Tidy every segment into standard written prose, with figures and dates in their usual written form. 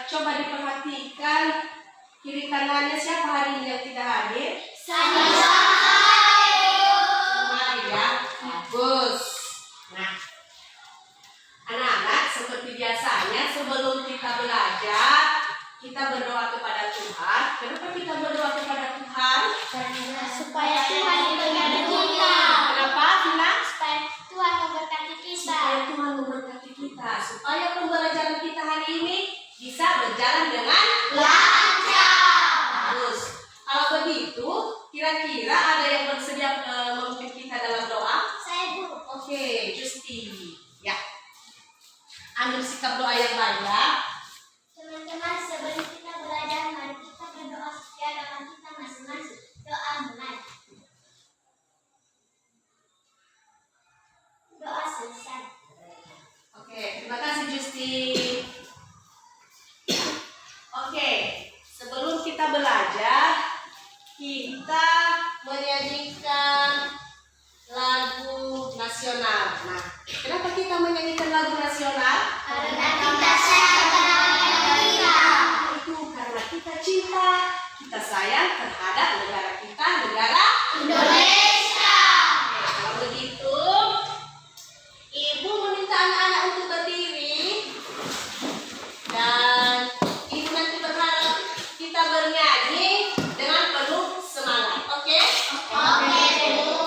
Coba diperhatikan kiri kanannya siapa hari ini yang tidak hadir? Saya. Semua ya, bagus. Nah, anak-anak seperti biasanya sebelum kita belajar kita berdoa kepada Tuhan. Kenapa kita berdoa kepada Tuhan? Supaya Tuhan memberkati kita. Kenapa, Vina? Supaya Tuhan memberkati kita. Supaya Tuhan memberkati kita. Supaya pembelajaran kita hari ini bisa berjalan dengan lancar. terus. Kalau begitu, kira-kira ada yang bersedia memimpin kita dalam doa? Saya Bu. Oke, Justi. Ya. Ambil sikap doa yang baik ya. Teman-teman, sebelum kita belajar, mari kita berdoa supaya dalam kita masing-masing. Doa mulai. Doa selesai. Oke, terima kasih Justi. Oke, sebelum kita belajar, kita menyanyikan lagu nasional. Nah, kenapa kita menyanyikan lagu nasional? Karena kita sayang kepada kita. Itu karena kita cinta, kita sayang terhadap negara kita, negara Indonesia. Oke, kalau begitu, Ibu meminta anak-anak untuk berdiri dan Ibu nanti berharap kita bernyanyi dengan penuh semangat. Oke? Oke, Bu.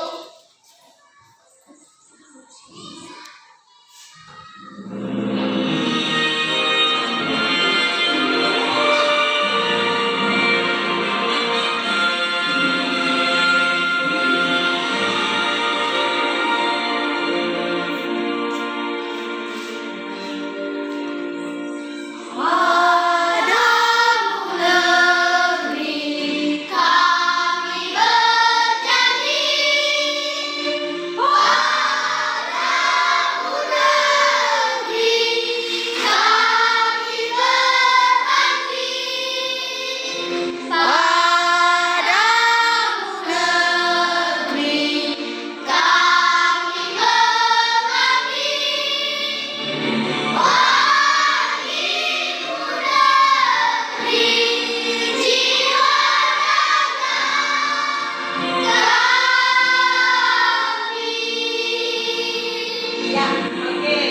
Ya, oke.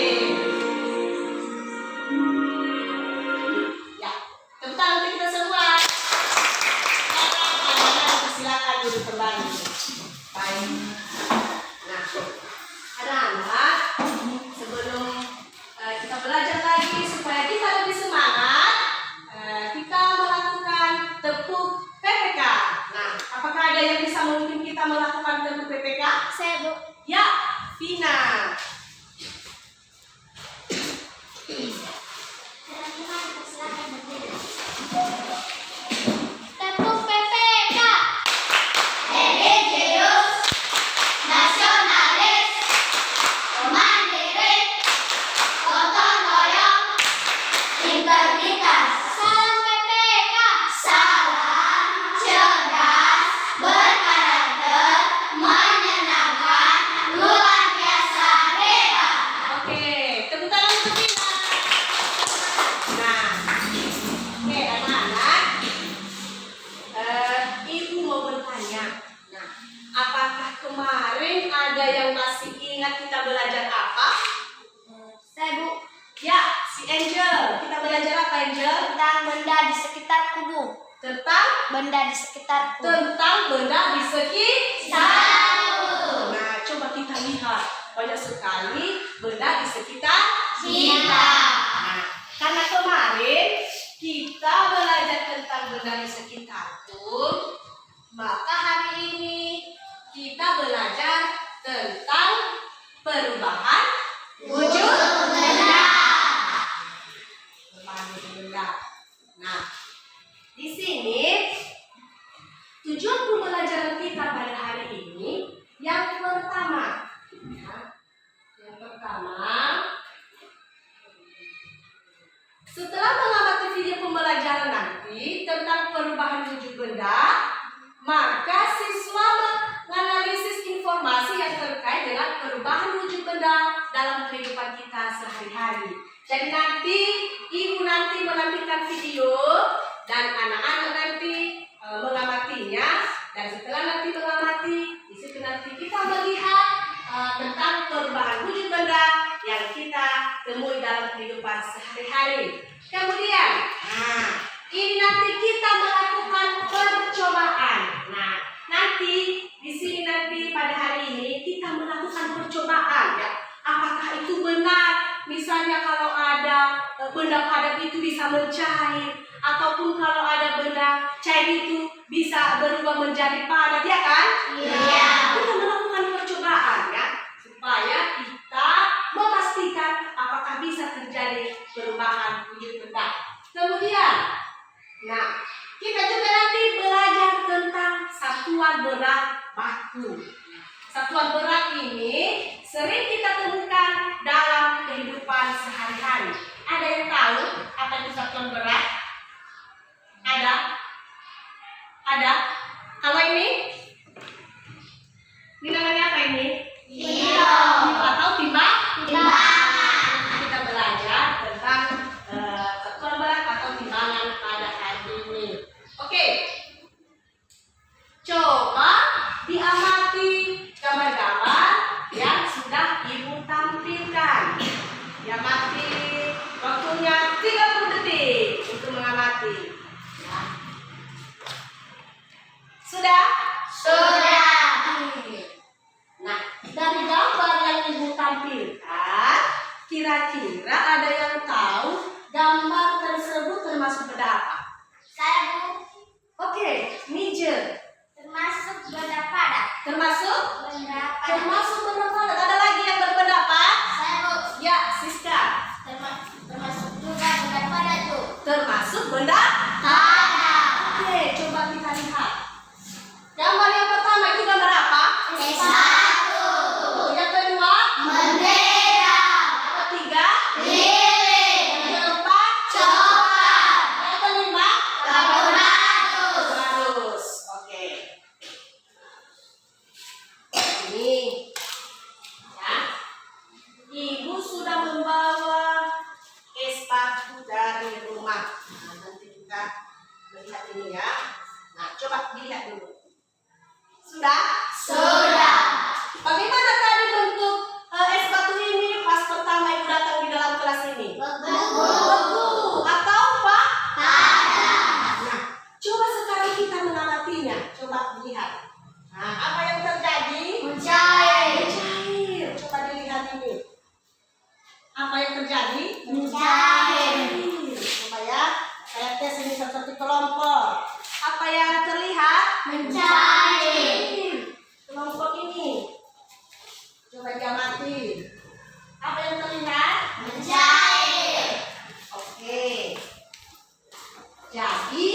Ya, tepuk tangan untuk kita semua. Anak-anak, silakan duduk kembali. Baik. Nah, anak-anak, sebelum kita belajar lagi supaya kita lebih semangat, kita melakukan tepuk PPK. Nah, apakah ada yang bisa memimpin kita melakukan tepuk PPK? Saya Bu. Ya, Vina. Teman-teman, silakan berdiri. Tepuk PPK. Religius, nasionalis, mandiri, gotong royong, integritas. Salam PPK. Salam cerdas, berkarakter, menyenangkan, luar biasa hebat. Oke, tepuk tangan untuk Vina. Nah, oke anak-anak, Ibu mau bertanya. Nah, apakah kemarin ada yang masih ingat kita belajar apa? Saya Bu. Ya, si Angel. Kita belajar apa, Angel? Tentang benda di sekitarku, Bu. Tentang Benda di sekitarku. benda di sekitar. Nah, coba kita lihat. Banyak sekali benda di sekitar Kita. Nah, karena kemarin kita belajar tentang benda di sekitarku, maka hari ini kita belajar tentang perubahan wujud benda. Perubahan wujud benda. Nah, di sini tujuan pembelajaran kita pada hari ini yang pertama, setelah mengamati video pembelajaran nanti tentang perubahan wujud benda, maka siswa menganalisis informasi yang terkait dengan perubahan wujud benda dalam kehidupan kita sehari-hari. Jadi nanti Ibu menampilkan video dan anak-anak nanti mengamatinya, dan setelah nanti mengamati, di situ nanti kita melihat tentang perubahan wujud benda yang kita temui dalam kehidupan sehari-hari. Kemudian, ini nanti kita melakukan percobaan. Nah, nanti di sini nanti pada hari ini kita melakukan percobaan ya. Apakah itu benar? Misalnya kalau ada benda padat itu bisa mencair, ataupun kalau ada benda cair itu bisa berubah menjadi padat, ya kan? Iya. Kita melakukan percobaan ya, supaya kita memastikan apakah bisa terjadi perubahan wujud benda. Kemudian, nah, kita juga nanti belajar tentang satuan berat baku. Satuan berat ini sering kita temukan dalam kehidupan sehari-hari. Ada yang tahu apa itu satuan berat? Ada? Ada? Kalau ini? Ini namanya apa ini? Kilo. Atau timbang? Timbangan. Kita belajar tentang satuan berat atau timbangan pada hari ini. Oke. Coba diamati gambar-gambar yang sudah Ibu tampilkan. Diamati, waktunya 30 detik untuk mengamati. Ya. Sudah? Sudah. Nah, dari gambar yang Ibu tampilkan, kira-kira ada yang tahu gambar tersebut termasuk benda apa? Saya Bu, Oke, Nije. termasuk benda padat. Termasuk? Benda padat. Termasuk benda padat. Ada lagi yang berpendapat? Saya Bu, Ya, Siska. termasuk juga benda padat Bu. Termasuk benda? Padat. Oke, coba kita lihat. Gambar yang pertama itu gambar apa? Satu. Yang kedua? Bendera. Yang ketiga? Lilin. Yang keempat? Coklat. Yang kelima? Karbonatus. Harus. Oke. Ini. Ya. Ibu sudah membawa es batu dari rumah. Nah, nanti kita melihat ini ya. Nah, coba dilihat dulu. Sudah? Sudah. Bagaimana tadi bentuk es batu ini pas pertama Ibu datang di dalam kelas ini? Beku. Beku atau apa? Padat. Nah, coba sekarang kita mengamatinya. Coba lihat. Nah, apa yang terjadi? Mencair. Mencair. Coba dilihat ini. Apa yang terjadi? Mencair. Coba ya, saya tes ini satu-satu kelompok. Apa yang terlihat? Mencair. Kelompok ini. Coba diamati. Apa yang terlihat? Mencair. Oke. Jadi,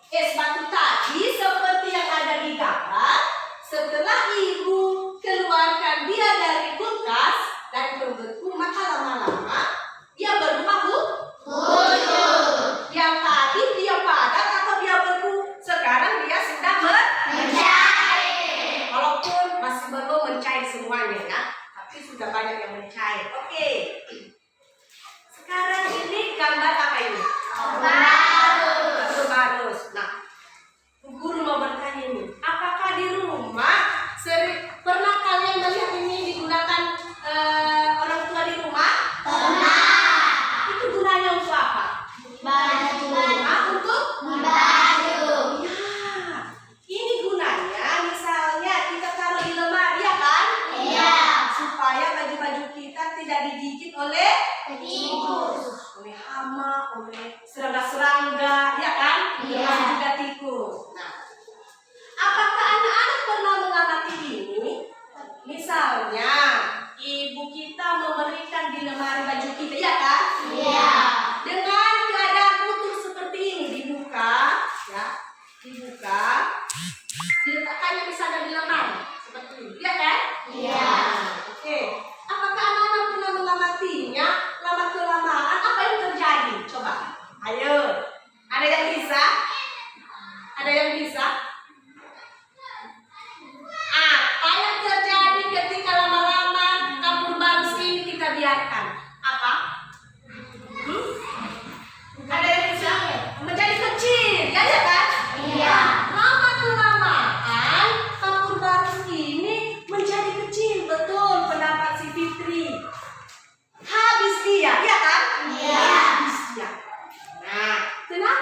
es batu tadi seperti yang ada di gambar, setelah Ibu keluarkan dia dari kulkas, dari pembeku, maka lama-lama dia berubah Wujud. Yang tadi dia padat atau dia beku, sekarang dia sudah Mencair. walaupun masih belum mencair semuanya ya, tapi sudah banyak yang mencair. Oke. Sekarang ini gambar apa ini? Baru. Gambar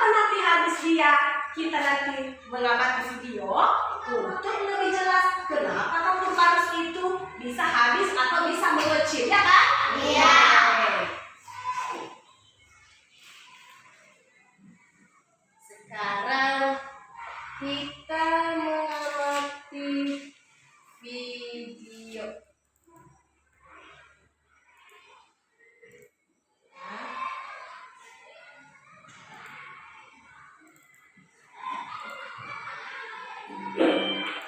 setelah nanti habis kita nanti mengamati video untuk lebih jelas kenapa kapur barus itu bisa habis atau bisa mengecil, ya kan? Iya. Sekarang kita mengamati video.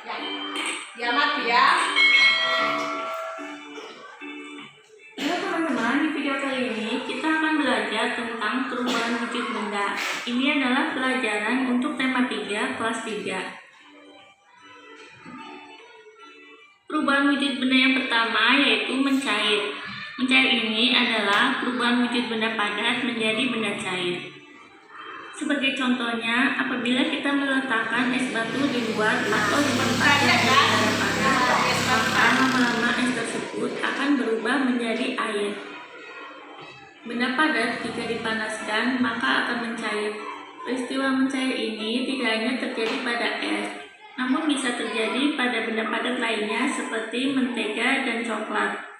Ya, diamati ya. Halo teman-teman, di video kali ini kita akan belajar tentang perubahan wujud benda. Ini adalah pelajaran untuk tema 3 kelas 3. Perubahan wujud benda yang pertama yaitu mencair. Mencair ini adalah perubahan wujud benda padat menjadi benda cair. Sebagai contohnya, apabila kita meletakkan es batu di luar atau di tempat yang berada padat, maka lama-lama es tersebut akan berubah menjadi air. Benda padat jika dipanaskan maka akan mencair. Peristiwa mencair ini tidak hanya terjadi pada es, namun bisa terjadi pada benda padat lainnya seperti mentega dan coklat.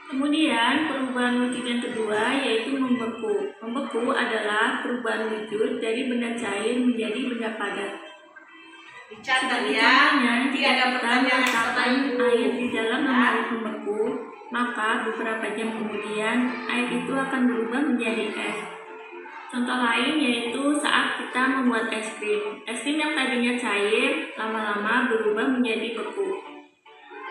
Kemudian perubahan wujud yang kedua yaitu membeku. Membeku adalah perubahan wujud dari benda cair menjadi benda padat. Dicatat Sebagai ya. contohnya, Nanti jika ada kita pertanyaan meletakkan seperti air di dalam Ya. lemari pembeku, maka beberapa jam kemudian air itu akan berubah menjadi es. Contoh lain yaitu saat kita membuat es krim. Es krim yang tadinya cair lama-lama berubah menjadi beku.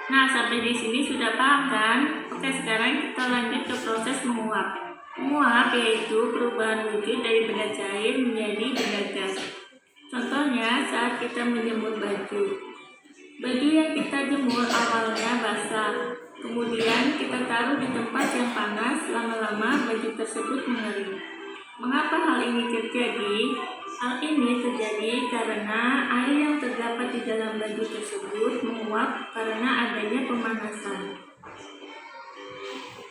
Nah, sampai di sini sudah paham kan? Oke, sekarang kita lanjut ke proses menguap. Menguap yaitu perubahan wujud dari benda cair menjadi benda gas. Contohnya saat kita menjemur baju. Baju yang kita jemur awalnya basah, kemudian kita taruh di tempat yang panas, lama-lama baju tersebut mengering. Mengapa hal ini terjadi? Hal ini terjadi karena air yang terdapat di dalam baju tersebut menguap karena adanya pemanasan.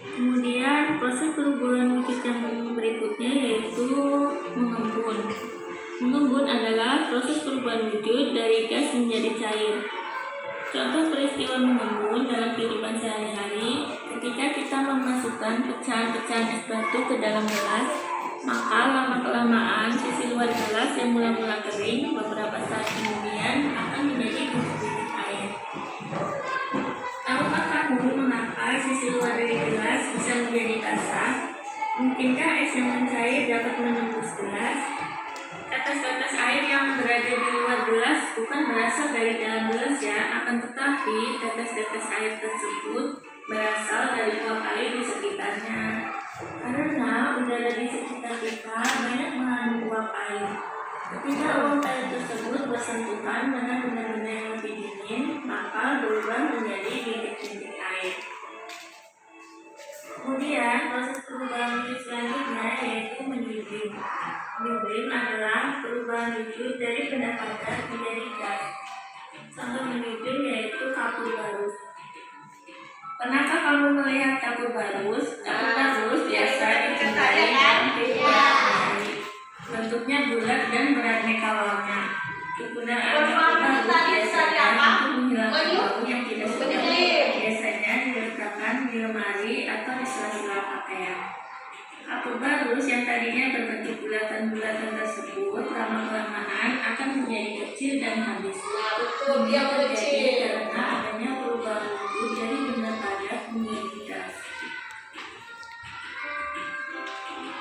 Kemudian proses perubahan wujud yang berikutnya yaitu mengembun. Mengembun adalah proses perubahan wujud dari gas menjadi cair. Contoh peristiwa mengembun dalam kehidupan sehari-hari ketika kita memasukkan pecahan-pecahan es batu ke dalam gelas, maka lama-kelamaan sisi luar gelas yang mula-mula kering beberapa saat kemudian akan menjadi bubuk-bubuk air. Tahukah kamu mengapa sisi luar dari gelas bisa menjadi basah? Mungkinkah es yang mencair dapat menembus gelas? Tetes-tetes air yang berada di luar gelas bukan berasal dari dalam gelas ya, akan tetapi tetes-tetes air tersebut berasal dari uap air di sekitarnya. Karena udara di sekitar kita banyak mengandung uap air. Ketika uap air tersebut bersentuhan dengan benda-benda yang lebih dingin, maka berubah menjadi bintik-bintik air. Kemudian proses perubahan wujud selanjutnya yaitu menyublim. Menyublim adalah perubahan wujud dari benda padat menjadi gas. Contoh menyublim yaitu kapur barus. Pernahkah kamu melihat kapur barus? Kapur barus biasa dijumpai dalam kehidupan sehari-hari. Bentuknya bulat dan beraneka warna. Kegunaan kapur barus biasanya untuk menghilangkan bau yang tidak sedap. Biasanya diletakkan di lemari atau di sela-sela pakaian. Kapur barus yang tadinya berbentuk bulatan-bulatan tersebut lama-kelamaan akan menjadi kecil dan habis. Betul, dia Terjadi kecil. karena adanya perubahan wujud dari benda padat menjadi gas.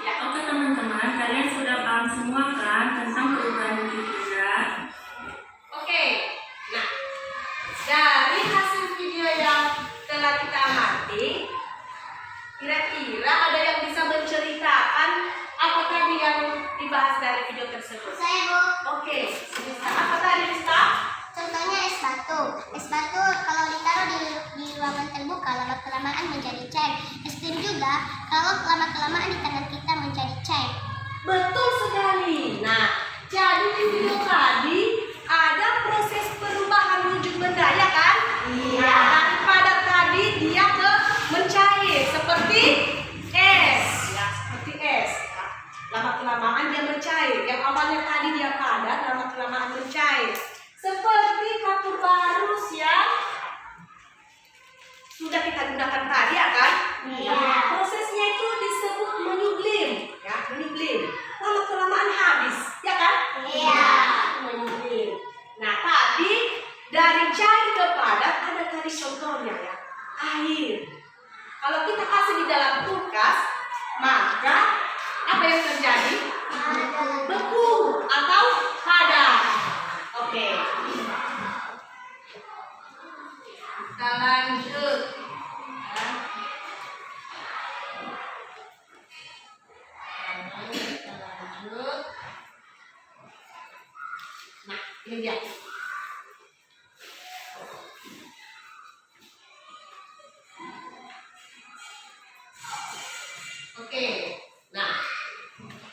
Ya, oke teman-teman, kalian sudah paham semua kan tentang perubahan wujud benda? Oke, nah dari hasil video yang telah kita amati, kira-kira ada yang bisa menceritakan apa tadi yang dibahas dari video tersebut? Saya Bu. Oke, Rista, apa tadi Rista? Contohnya es batu. Es batu kalau ditaruh di ruangan terbuka lama-kelamaan menjadi cair. Es krim juga kalau lama-kelamaan di tangan kita menjadi cair. Betul sekali. Nah, jadi di video tadi ada proses perubahan wujud benda, ya kan? Iya. Nah, daripada tadi dia ke mencair seperti es, ya seperti es. Lama kelamaan dia mencair. mencair. Yang awalnya tadi dia padat, lama-kelamaan mencair. Seperti kapur barus yang sudah kita gunakan tadi, ya kan? Iya. Prosesnya itu disebut menyublim, ya, menyublim. Lama-kelamaan habis, ya kan? Iya. Menyublim. Nah, tadi dari cair ke padat ada tadi contohnya, ya, air. Kalau kita kasih di dalam kulkas, maka apa yang terjadi? Beku atau padat. Oke. Kita lanjut. Ya. Kita lanjut. Nah, ini dia. Oke. Nah,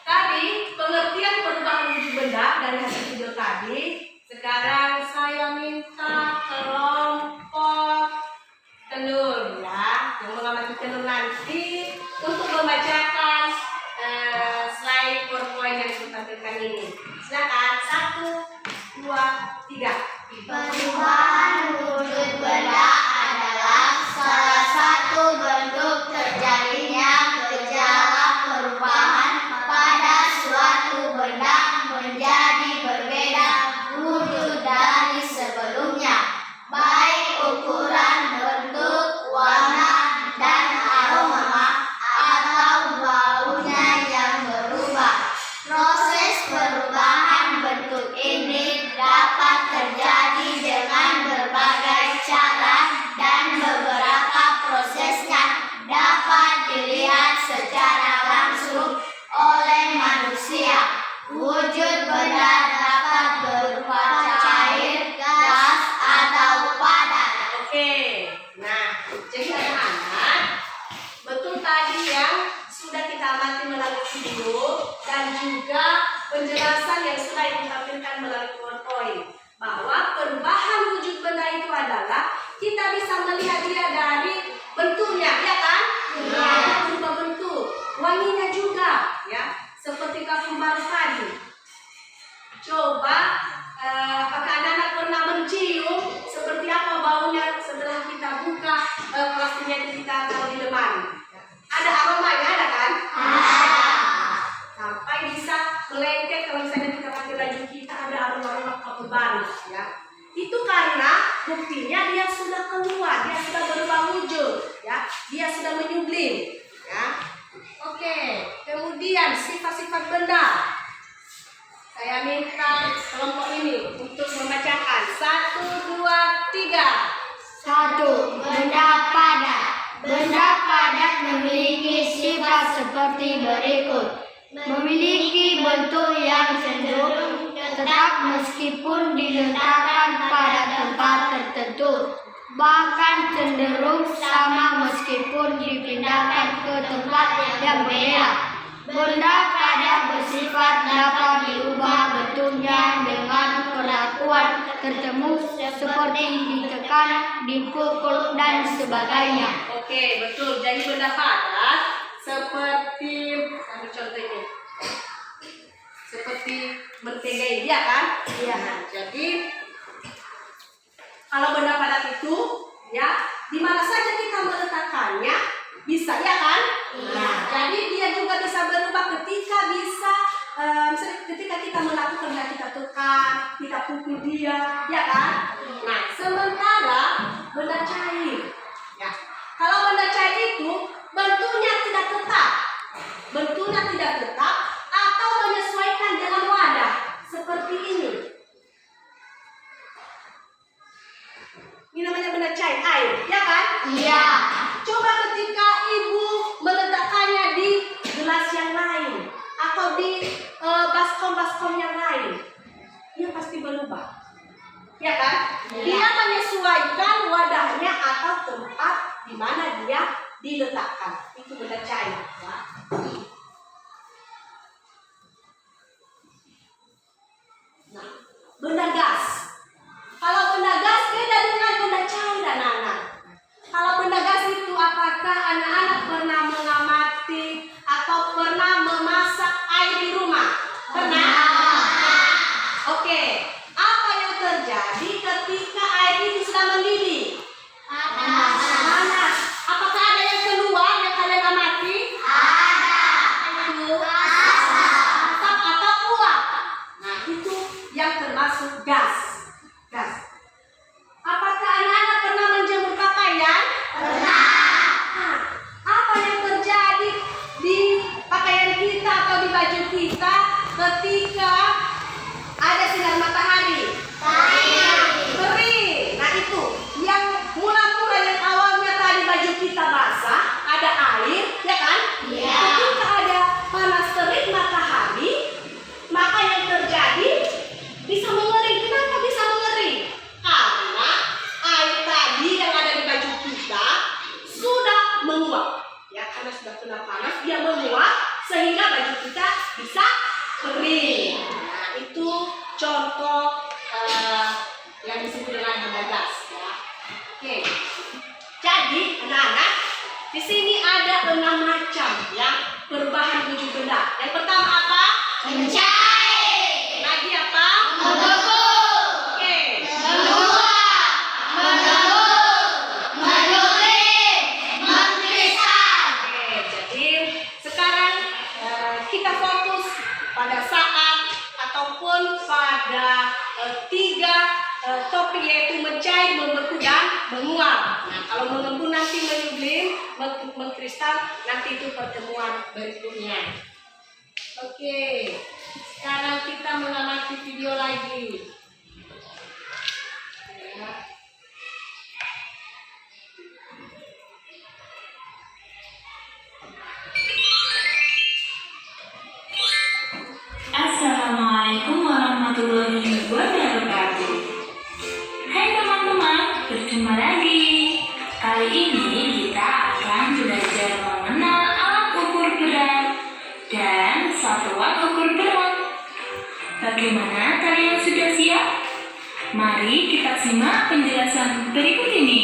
tadi pengertian perubahan wujud benda dari hasil video tadi. Sekarang saya minta kelompok tenun, ya, yang mengamati tenun nanti untuk membacakan slide PowerPoint yang ditampilkan ini. Silakan, 1, 2, 3. Perubahan wujud benda adalah salah satu bentuk terjadinya gejala perubahan pada suatu benda menjadi berbeda wujud dari sebelumnya, baik ukuran, bentuk, warna, dan aroma atau baunya yang berubah. Proses perubahan bentuk ini dapat terjadi dengan berbagai cara dan beberapa prosesnya dapat dilihat secara langsung oleh manusia. Wujud benda dapat berupa cair, gas, atau padat. Oke, nah, jadi anak-anak, betul tadi yang sudah kita amati melalui video dan juga penjelasan yang sudah ditampilkan melalui PowerPoint, bahwa perubahan wujud benda itu adalah kita bisa melihat dia dari bentuknya, ya kan? Iya. Dia berubah bentuk, wanginya juga, ya, seperti kapur barus tadi. Coba apakah anak-anak pernah mencium seperti apa baunya setelah kita buka plastiknya itu kita taruh di lemari? Ada aromanya, ada kan? Sampai bisa melengket kalau misalnya kita pakai baju kita ada aroma-aroma kapur barus, ya. Itu karena buktinya dia sudah keluar, dia sudah berubah wujud, ya. Dia sudah menyublim, ya. Oke, kemudian sifat-sifat benda. Saya minta kelompok ini untuk membacakan 1, 2, 3. 1. Benda padat. Benda padat memiliki sifat seperti berikut. Memiliki bentuk yang cenderung tetap meskipun diletakkan pada tempat tertentu. Bahkan cenderung sama meskipun dipindahkan ke tempat yang berbeda. Benda padat bersifat dapat diubah bentuknya dengan perlakuan tertentu seperti ditekan, dipukul, dan sebagainya. Oke, betul. Jadi benda padat seperti, ambil contoh ini, seperti mentega ini, ya kan? Iya. Nah, jadi kalau benda padat itu, ya, di mana saja kita meletakkannya bisa, ya kan? Iya. Jadi dia juga bisa berubah ketika bisa, misalnya ketika kita melakukan, kita tekan, kita pukul dia, ya kan? Nah, sementara benda cair, ya, kalau benda cair itu bentuknya tidak tetap, atau menyesuaikan dengan wadah seperti ini. Ini namanya benda cair, air, ya kan? Iya. Coba ketika ibu meletakkannya di gelas yang lain atau di baskom yang lain, dia pasti berubah, ya kan? Iya. Dia menyesuaikan wadahnya atau tempat di mana dia diletakkan. Itu benda cair, ya. Nah, benda gas. Kalau benda gas beda dengan benda cair, anak-anak. Kalau benda gas itu apakah anak-anak pernah mengamati atau pernah memasak air di rumah? Pernah? masuk gas. Gas. Apakah anak-anak pernah menjemur pakaian? Pernah. Nah, apa yang terjadi di pakaian kita atau di baju kita ketika ada sinar matahari? Kering. Nah itu yang mula-mula yang awalnya tadi baju kita basah, ada air, ya kan? Iya. Ketika ada panas terik matahari, maka yang terjadi bisa mengering. Kenapa bisa mengering? Karena air tadi yang ada di baju kita sudah menguap. Ya, karena sudah kena panas, dia menguap sehingga baju kita bisa kering. Nah, itu contoh yang disebut dengan benda gas. Ya. Oke. Jadi, anak-anak, di sini ada 6 macam ya berbahan tujuh benda. Yang pertama apa? Mencair, Lagi apa? membekup, Oke. menguap, mengembung, menduri, mengkristal. Oke, jadi sekarang kita fokus pada saat ataupun pada 3 topik yaitu mencair, membeku dan menguap. Nah, kalau mengembung nanti menyublim, mengkristal nanti itu pertemuan berikutnya. Oke, sekarang kita mengamati video lagi. Ya. Assalamualaikum warahmatullahi wabarakatuh. Hai teman-teman, berjumpa lagi. Kali ini kita akan belajar mengenal alat ukur berat dan satuan ukur berat. Bagaimana kalian sudah siap? Mari kita simak penjelasan berikut ini.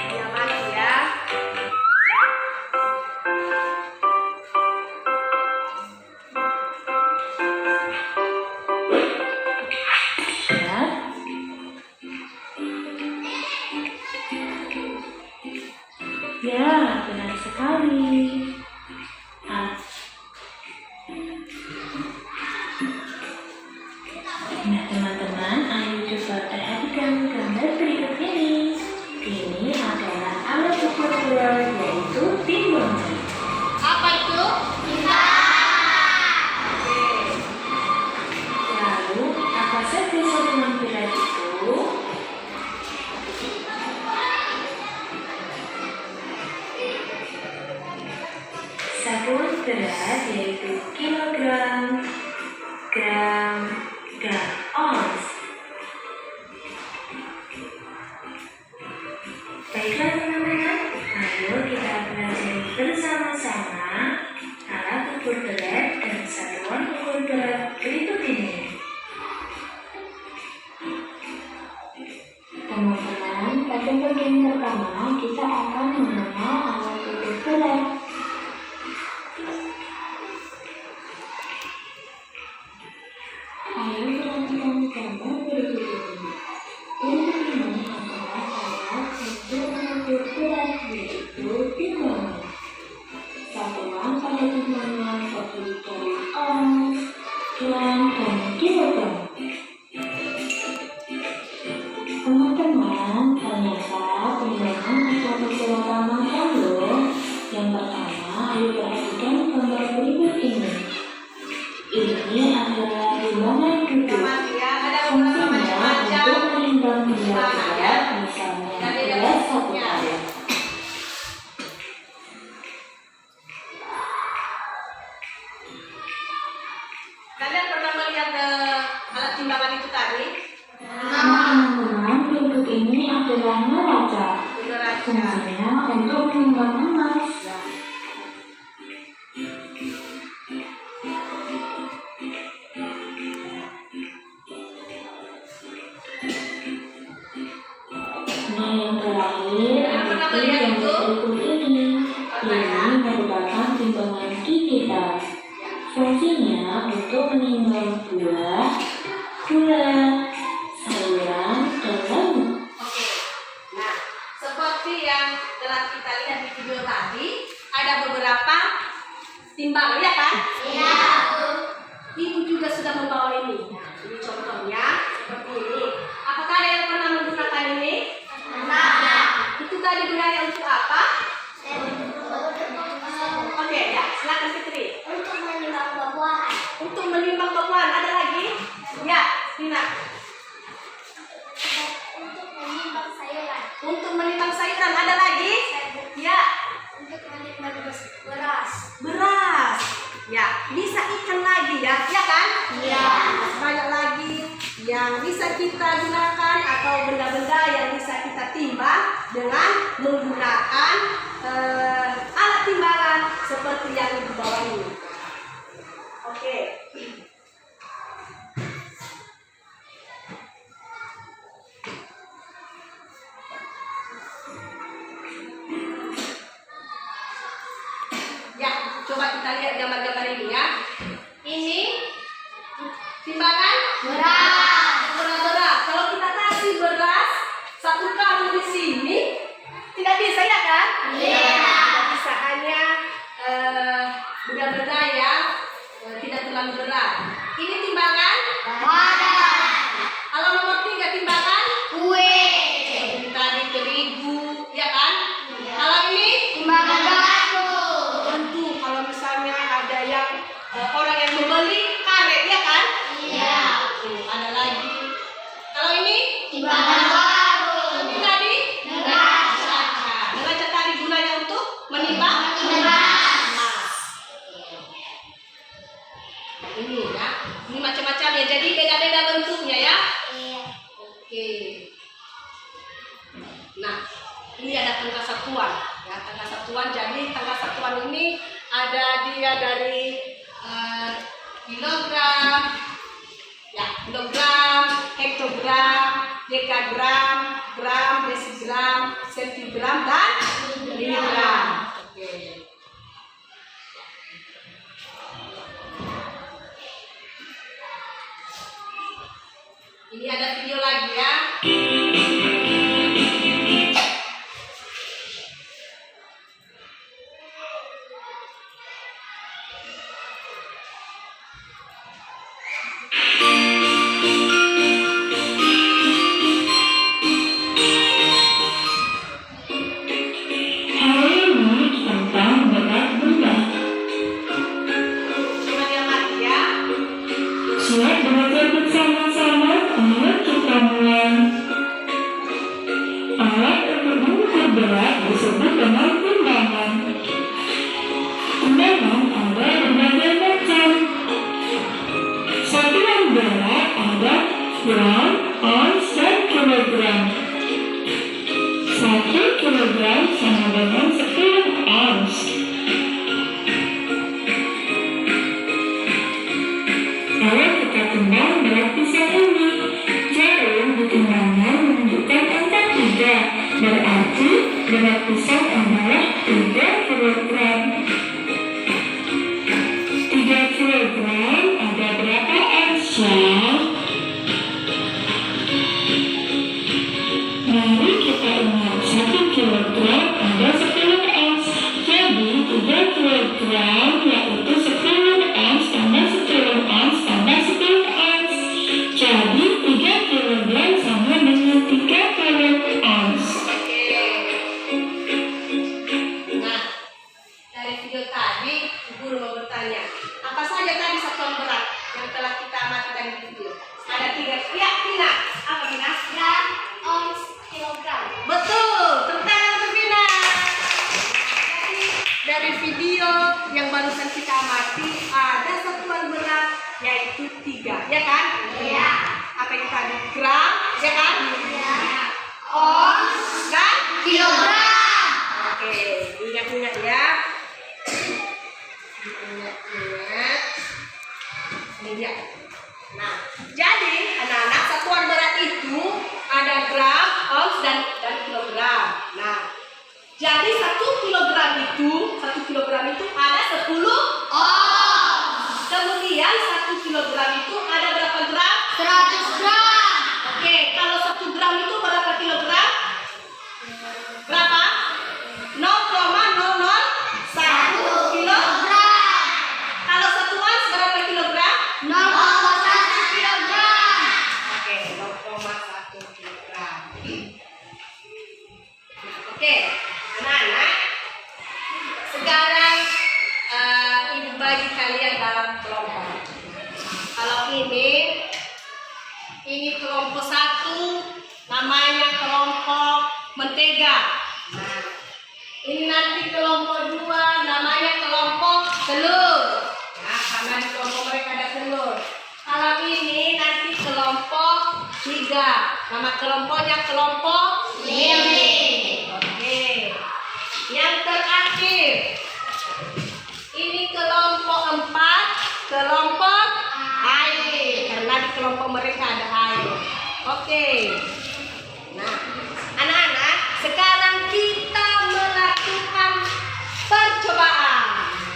Diamati ya. Ya, benar sekali. Nah, teman-teman, ayo coba perhatikan gambar berikut ini. Ini adalah alat ukur berat, yaitu timbangan. Apa itu? Lalu, apa saja satuan berat itu? Satuan berat yaitu kilogram, gram, dan ons. Baiklah teman-teman, ayo kita pelajari bersama-sama alat ukur berat dan satuan ukur berat berikut ini. Teman-teman, pada bagian pertama kita akan mengenal alat ukur berat. Ayo perhatikan gambar berikut ini. Berikut ini adalah alat untuk mengukur berat, yaitu timbangan. Satuan pada timbangan terdiri dari ons, gram, dan kilogram. Teman-teman, ternyata timbangan ada beberapa macam loh. Yang pertama, ayo perhatikan gambar berikut ini. Ini adalah timbangan duduk. Diamati ya. Ada beberapa Fungsinya macam-macam. untuk menimbang benda Timbangan, berat, ya. misalnya Dan ada berat 1 bentuknya. ton. Kalian pernah melihat alat timbangan itu tadi? Teman-teman, bentuk ini adalah neraca. Neraca. Fungsinya untuk menimbang emas. Nah, yang terakhir Yang pernah yaitu melihat yang itu? berikut ini. Pernah ya? Ini merupakan timbangan digital. Fungsinya untuk menimbang buah, gula, sayuran, dan lain. Oke. Nah, seperti yang telah kita lihat di video tadi, ada beberapa timbangan, ya kan? Iya. Ibu juga sudah membawa ini. Nah, ini contohnya seperti ini. Apakah ada yang pernah menggunakan ini? Pernah. Itu tadi gunanya untuk apa? Oke, ya, silakan Fitri. Untuk menimbang buah-buahan. Untuk menimbang buah-buahan, ada lagi? Ya, Tina. Untuk menimbang sayuran. Untuk menimbang sayuran, ada lagi? Ya, Untuk menimbang beras. beras. Ya, bisa ikan lagi ya, ya kan? Iya. Banyak lagi yang bisa kita gunakan atau benda-benda yang bisa kita timbang dengan menggunakan alat timbangan seperti yang di bawah ini. Oke. Ya, coba kita lihat gambar-gambar ini ya. Ini timbangan Beras. beras. Kalau kita kasih beras 1 karung di sini, tidak bisa ya kan? Iya. Tidak bisa, hanya benda-benda yang tidak terlalu berat. Ini timbangan. Kalau nomor 3 timbangan. Kue. Seperti tadi terigu, ya kan? Kalau ini Timbangan batu. tentu kalau misalnya ada yang orang yang membeli karet, ya kan? Iya. Ada lagi. Kalau ini Timbangan baru. ini tadi Neraca. neraca tadi gunanya untuk menimbang Beras. emas. Ini ya, ini macam-macam ya. Jadi beda-beda bentuknya ya. Iya. Oke. Nah, ini ada tangga satuan. Ya, tangga satuan. Jadi tangga satuan ini ada dia dari kilogram, ya kilogram, hektogram, dekagram, gram, desigram, sentigram, dan miligram. Oke. Ini ada video lagi ya. Hari ini tentang berat benda. Coba diamati ya. Siap belajar bersama-sama? Ayo kita mulai. Alat untuk mengukur berat disebut dengan timbangan. Timbangan ada berbagai macam. Satuan berat ada gram, ons, dan kilogram. 1 kilogram sama dengan 10 ons. Kalau kita timbang berat pisau ini, jarum di timbangan menunjukkan angka 3, berarti berat pisau adalah 3 kilogram. 3 kilogram ada berapa ons ya? Mari kita ingat 1 kilogram ada 10 ons. Jadi 3 kilogram yaitu 10 ons tambah 10 ons tambah 10 ons. Jadi 3 kilogram sama dengan 30 ons. Oke. Nah, dari video tadi, guru mau bertanya, apa saja tadi satuan berat yang telah kita amati tadi di video? Ada 3. Ya, Tina. Apa Tina? Gram, ons, kilogram. Betul. Tepuk tangan untuk Tina. Jadi, dari video yang barusan kita amati, ada satuan berat yaitu 3, ya kan? Iya. Apa itu tadi? Gram, ya kan? Iya. Ons dan Kilogram. Oke, ingat-ingat ya. Ingat-ingat. Ini dia. Nah, jadi anak-anak satuan berat itu ada gram, ons, dan kilogram. Nah, jadi 1 kilogram itu ada 10 ons. Kemudian 1 kilogram itu ada berapa gram? 100 gram. Oke, kalau 1 gram itu berapa kilogram? Berapa? 0,001 kilogram. kelompok. Kalau ini kelompok 1, namanya kelompok mentega. Nah, ini nanti kelompok 2, namanya kelompok telur. Nah, karena di kelompok mereka ada telur. Kalau ini nanti kelompok 3, nama kelompoknya kelompok lele. Oke. Yang terakhir, ini kelompok 4, kelompok air. Karena di kelompok mereka ada air. Oke. Nah, anak-anak, sekarang kita melakukan percobaan.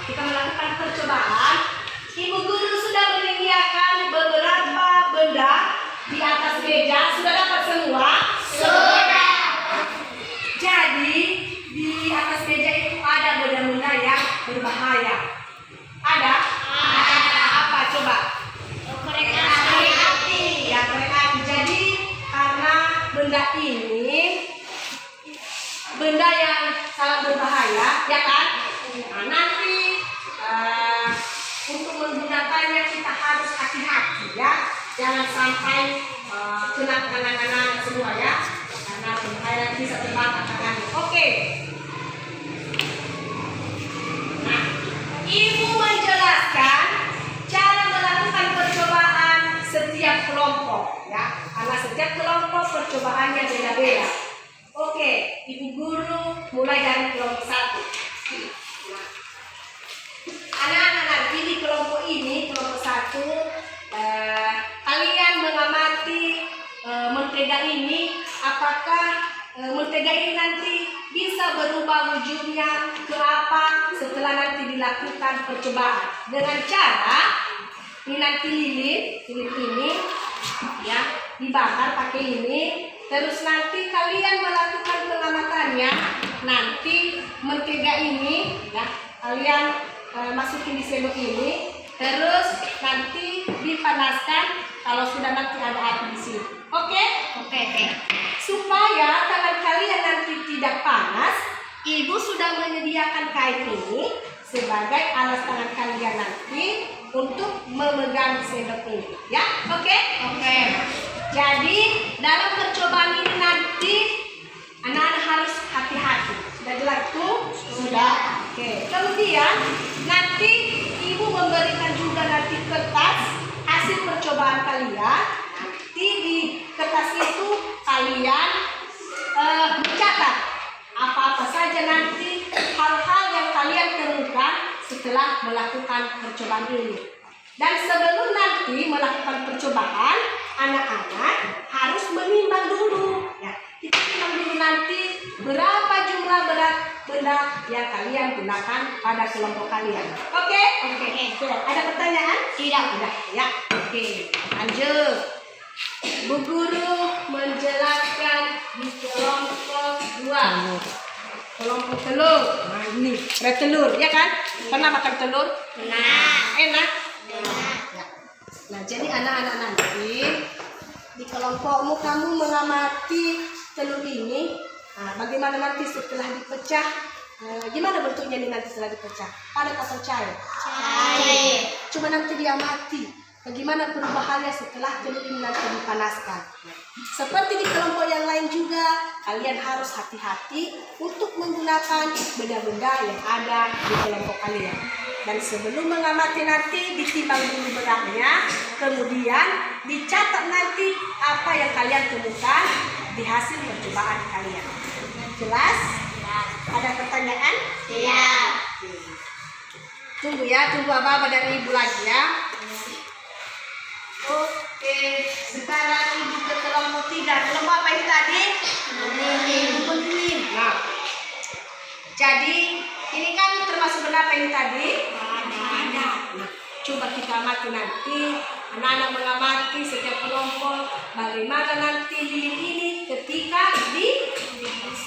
Kita melakukan percobaan. Ibu guru sudah menyediakan beberapa benda di atas meja. Sudah dapat semua? Sudah. Jadi di atas meja itu ada benda-benda yang berbahaya. Ada? Ada. Apa coba? Korek api. Ya, korek api. Jadi karena benda ini benda yang sangat berbahaya, ya kan? Nah, nanti untuk menggunakannya kita harus hati-hati ya, jangan sampai kena tangan-tangan semua ya, karena berbahaya bisa terbakar tangannya. Oke. Nah, ibu menjelaskan cara melakukan percobaan setiap kelompok ya, karena setiap kelompok percobaannya beda-beda. Oke, ibu guru mulai dari kelompok 1. Nah, anak-anak nanti di kelompok ini, kelompok 1, kalian mengamati mentega ini, apakah mentega ini nanti bisa berubah wujudnya ke apa setelah nanti dilakukan percobaan. Dengan cara ini nanti lilin ini ya dibakar pakai ini. Terus nanti kalian melakukan pengamatannya. Nanti mentega ini ya kalian masukin di sendok ini. Terus nanti dipanaskan kalau sudah nanti ada api di sini. Oke? Oke. Supaya tangan kalian nanti tidak panas, ibu sudah menyediakan kain ini sebagai alas tangan kalian nanti untuk memegang sendok ini. Ya? Oke? Oke. Jadi dalam percobaan ini nanti anak-anak harus hati-hati. Sudah jelas tuh? Sudah. Oke. Kemudian nanti ibu memberikan juga nanti kertas hasil percobaan kalian. Nanti di kertas itu kalian mencatat apa-apa saja nanti hal-hal yang kalian temukan setelah melakukan percobaan ini. Dan sebelum nanti melakukan percobaan, anak-anak harus menimbang dulu. Ya, kita timbang dulu nanti berapa jumlah berat benda yang kalian gunakan pada kelompok kalian. Oke? Oke. Ada pertanyaan? Tidak. Ya. Oke. Lanjut. Bu guru menjelaskan di kelompok 2. Kelompok telur. Nah, ini ada telur, ya kan? Pernah makan telur? Nah, enak. Ya. Nah, jadi anak-anak nanti di kelompokmu kamu mengamati telur ini. Nah, bagaimana nanti setelah dipecah? Gimana bentuknya ini nanti setelah dipecah? Padat atau cair? Cair. Coba nanti diamati bagaimana perubahannya setelah telur ini nanti dipanaskan. Seperti di kelompok yang lain juga, kalian harus hati-hati untuk menggunakan benda-benda yang ada di kelompok kalian. Dan sebelum mengamati nanti ditimbang dulu beratnya, kemudian dicatat nanti apa yang kalian temukan di hasil percobaan kalian. Jelas? Ada pertanyaan? Iya. Tunggu ya, tunggu apa-apa dari ibu lagi ya. Oke, sekarang ibu ke kelompok 3. Kelompok apa itu tadi? Melilin. Nah, jadi ini kan termasuk benda apa ini tadi? Ada. Nah, coba kita amati nanti. Anak-anak mengamati setiap kelompok bagaimana nanti lilin ini ketika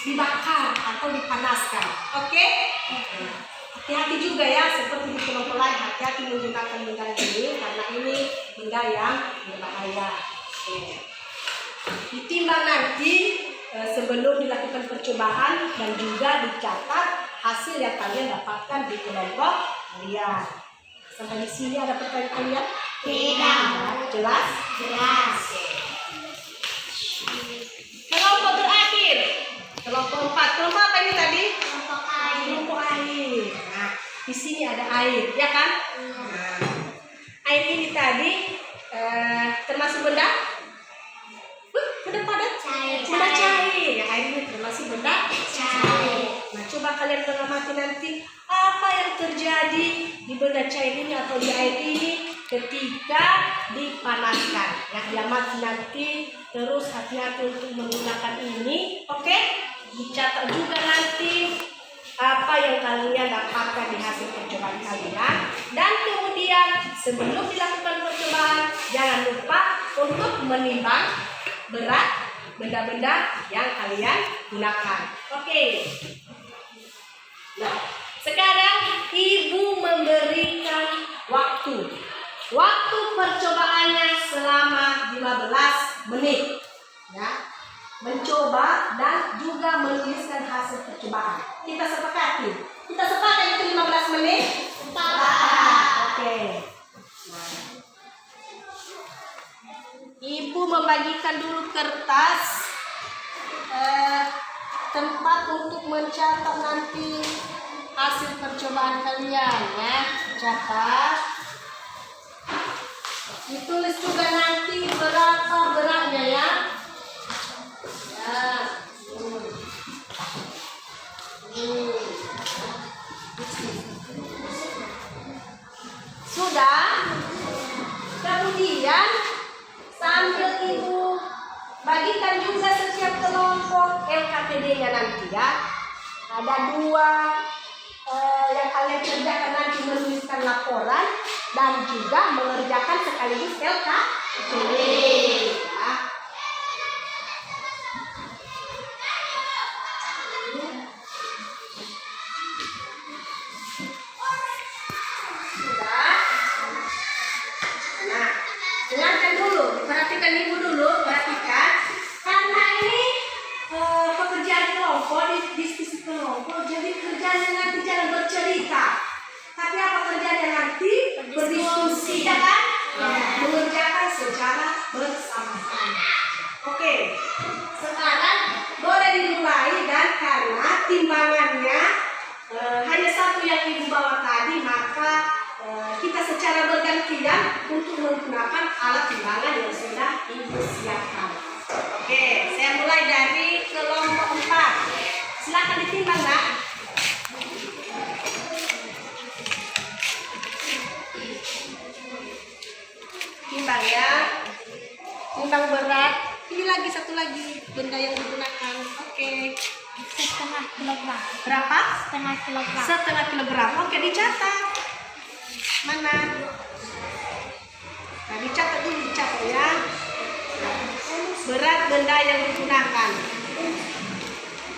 dibakar atau dipanaskan. Oke? Hati-hati juga ya, seperti di kelompok lain, hati-hati menggunakan benda ini karena ini benda yang berbahaya. Ditimbang nanti sebelum dilakukan percobaan dan juga dicatat hasil yang kalian dapatkan di kelompok kalian. Sampai di sini ada pertanyaan kalian? Tidak. Jelas? Jelas. Kelompok terakhir. Kelompok 4. Kelompok apa ini tadi? Kelompok air. Kelompok air. Nah, di sini ada air, ya kan? Nah, air ini tadi termasuk benda? Benda padat? Cair. Benda cair. Ya, air ini termasuk benda Cair. Nah, coba kalian mengamati nanti apa yang terjadi di benda cair ini atau di air ini ketika dipanaskan. Nah, diamati nanti, terus hati-hati untuk menggunakan ini. Oke? Dicatat juga nanti apa yang kalian dapatkan di hasil percobaan kalian. Dan kemudian sebelum dilakukan percobaan, jangan lupa untuk menimbang berat benda-benda yang kalian gunakan. Oke. Nah, sekarang ibu memberikan waktu. Waktu percobaannya selama 15 menit. Ya. Mencoba dan juga menuliskan hasil percobaan. Kita sepakati. Kita sepakat itu 15 menit? Sepakat. Oke. Nah. Ibu membagikan dulu kertas tempat untuk mencatat nanti hasil percobaan kalian, ya. Catat. Ditulis juga nanti berapa beratnya, ya. Ya. Sudah. Kemudian sambil ibu bagikan juga setiap kelompok LKPD-nya nanti, ya. Ada 2 yang kalian kerjakan nanti, menuliskan laporan dan juga mengerjakan sekaligus LKPD. Ya. Sudah. Nah, dengarkan dulu, perhatikan ibu dulu, perhatikan. Karena ini pekerjaan kelompok, diskusi kelompok, jadi kerjanya nanti jangan bercerita. Tapi apa kerjanya nanti? Berdiskusi, ya kan? Mengerjakan secara bersama-sama. Oke, sekarang boleh dimulai, dan karena timbangannya hanya 1 yang ibu bawa tadi, maka kita secara bergantian untuk menggunakan alat timbangan yang sudah ibu siapkan. Oke, saya mulai dari kelompok 4. Silakan ditimbang, nak. Timbang, ya. Timbang berat. Ini lagi, 1 lagi benda yang digunakan. Oke. 1/2 kilogram. Berapa? 1/2 kilogram. 1/2 kilogram. Oke, dicatat. Mana? Nah, dicatat dulu, dicatat, ya. Berat benda yang digunakan.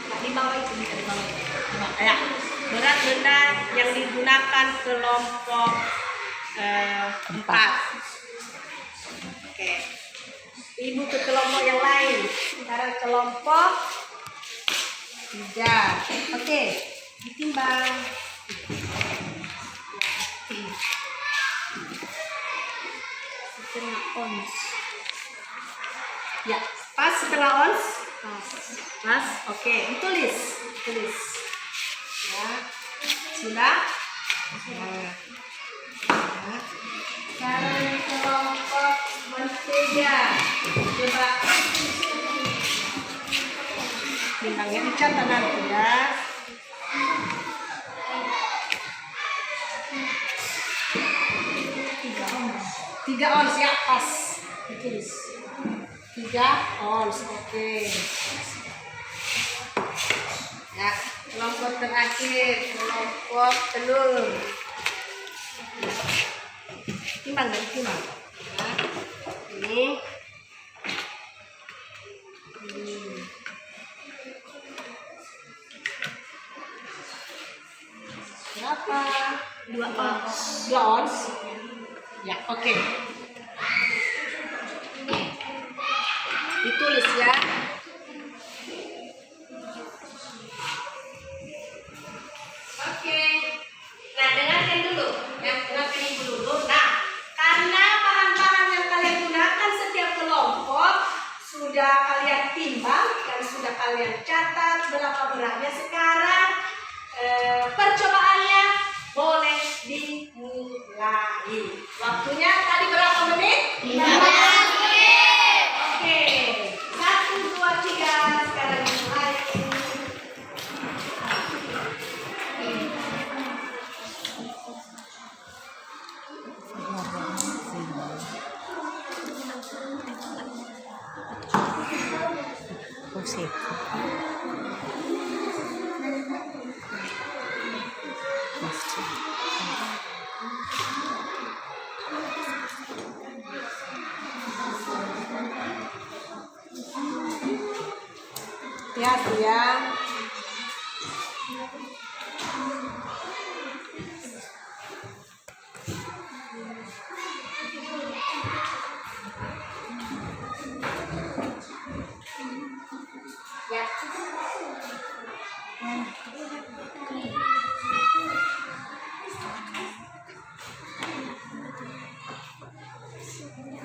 Nah, di bawah itu, di bawah. Ya. Berat benda yang digunakan kelompok 4. Oke. Ibu ke kelompok yang lain. Sekarang kelompok 3. Oke. Ditimbang. Setengah ons. Ya, pas setengah ons. Pas. Oke, ditulis. Tulis. Ya. Sudah? Ya. Ya. Sekarang kelompok mentega. Coba. Timbangnya dicatat nanti, ya. 3 ons, ya, pas. Ditulis. 3 ons, oke. Ya, kelompok terakhir, kelompok telur. Timbang, ya, timbang. Ya, ini. Berapa? 2 ons. 2 ons. Ya, oke. Ditulis, ya. Oke. Nah, dengarkan dulu. Ya, dengarkan ibu dulu. kalian catat berapa beratnya sekarang. Percobaannya boleh dimulai. Waktunya tadi berapa menit? 15 menit. Oke, 1, 2, 3. Sekarang dimulai. Pusing. Hati-hati ya. Ya.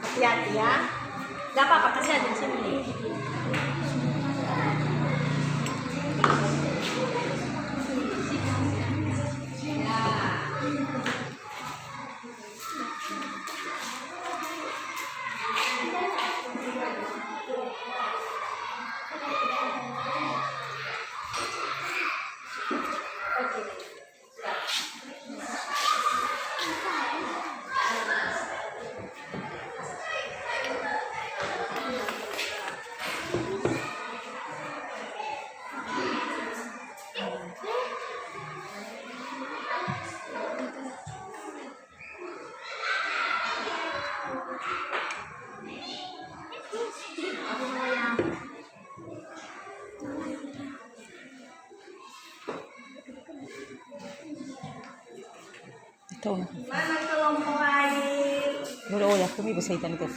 Hati-hati ya. Gak apa-apa, kasih aja sini. Ito na. Mana kelompok lain? Nuro ya kumi bisa itan ito.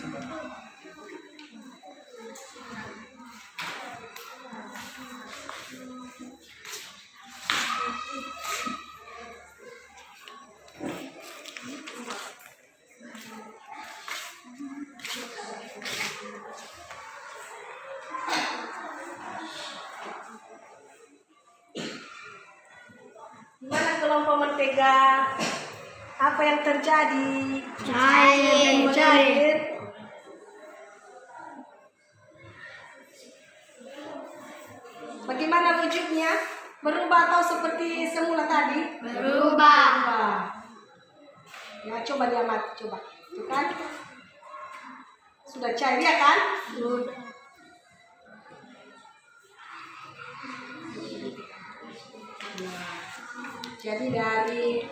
Mana kelompok mentega? Apa yang terjadi? Cair. Cair. Bagaimana wujudnya? Berubah atau seperti semula tadi? Berubah. Ya, coba diamati, coba. Tuh kan? Sudah cair ya kan? Jadi dari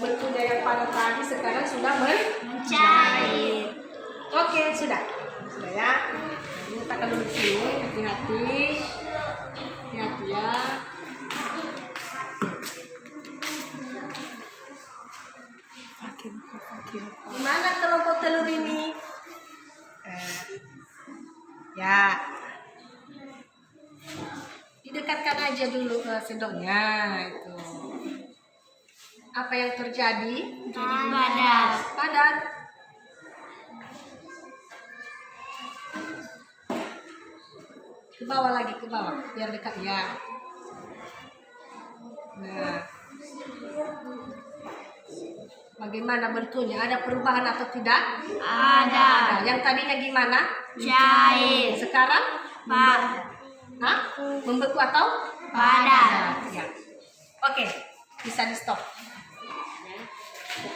bentuknya yang padat tadi sekarang sudah Cair. Oke, sudah. Sudah ya. Ini letakkan dulu di sini, hati-hati. Hati-hati ya. Gimana kelompok telur ini? Ya. Didekatkan aja dulu sendoknya itu. Apa yang terjadi? Padat. Padat. Ke bawah lagi, ke bawah, biar dekat ya. Nah, bagaimana bentuknya? Ada perubahan atau tidak? Ada. Yang tadinya gimana? Cair. Sekarang? Hah? Membeku atau? Padat. Ya. Oke, bisa di stop.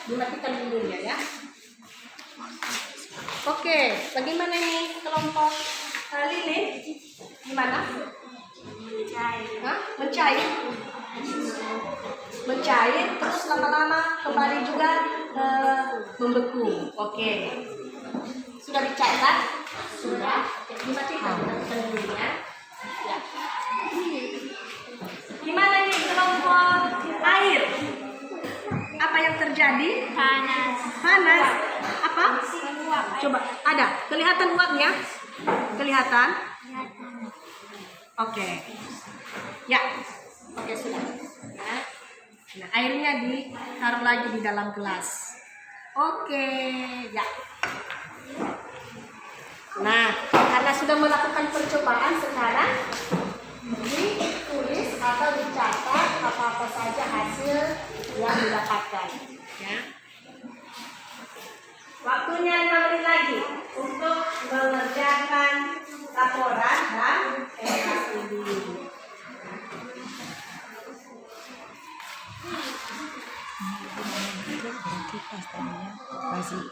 Dimatikan dulu ya. Oke, bagaimana ini kelompok lilin? Gimana? Hah? Mencair. Mencair, terus lama-lama kembali juga membeku. Oke. Sudah dicatat? Sudah. Dimatikan dulu ya. Ya. Gimana nih kelompok air? Apa yang terjadi? Panas. Panas. Apa? Coba, ada. Kelihatan uapnya? Kelihatan? Oke. Ya. Oke, sudah. Ya. Nah, airnya ditaruh lagi di dalam gelas. Oke, ya. Nah, karena sudah melakukan percobaan sekarang Jadi tulis atau dicatat apa-apa saja hasil yang didapatkan. Ya. Waktunya 5 menit lagi untuk mengerjakan laporan dan evaluasi diri. Berarti pas tadinya masih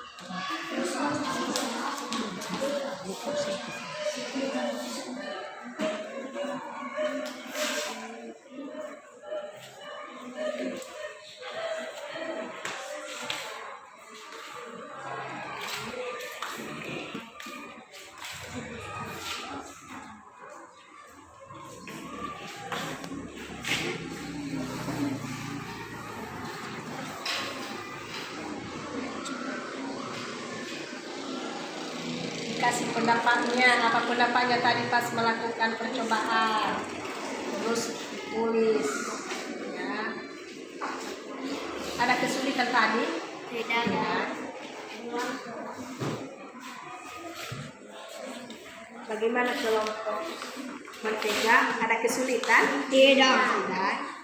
kasih pendapatnya, apa pendapatnya tadi pas melakukan percobaan, terus tulis. Ya. Ada kesulitan tadi? Tidak ada. Ya. Bagaimana kelompok mentega? Ada kesulitan? Tidak. Tidak.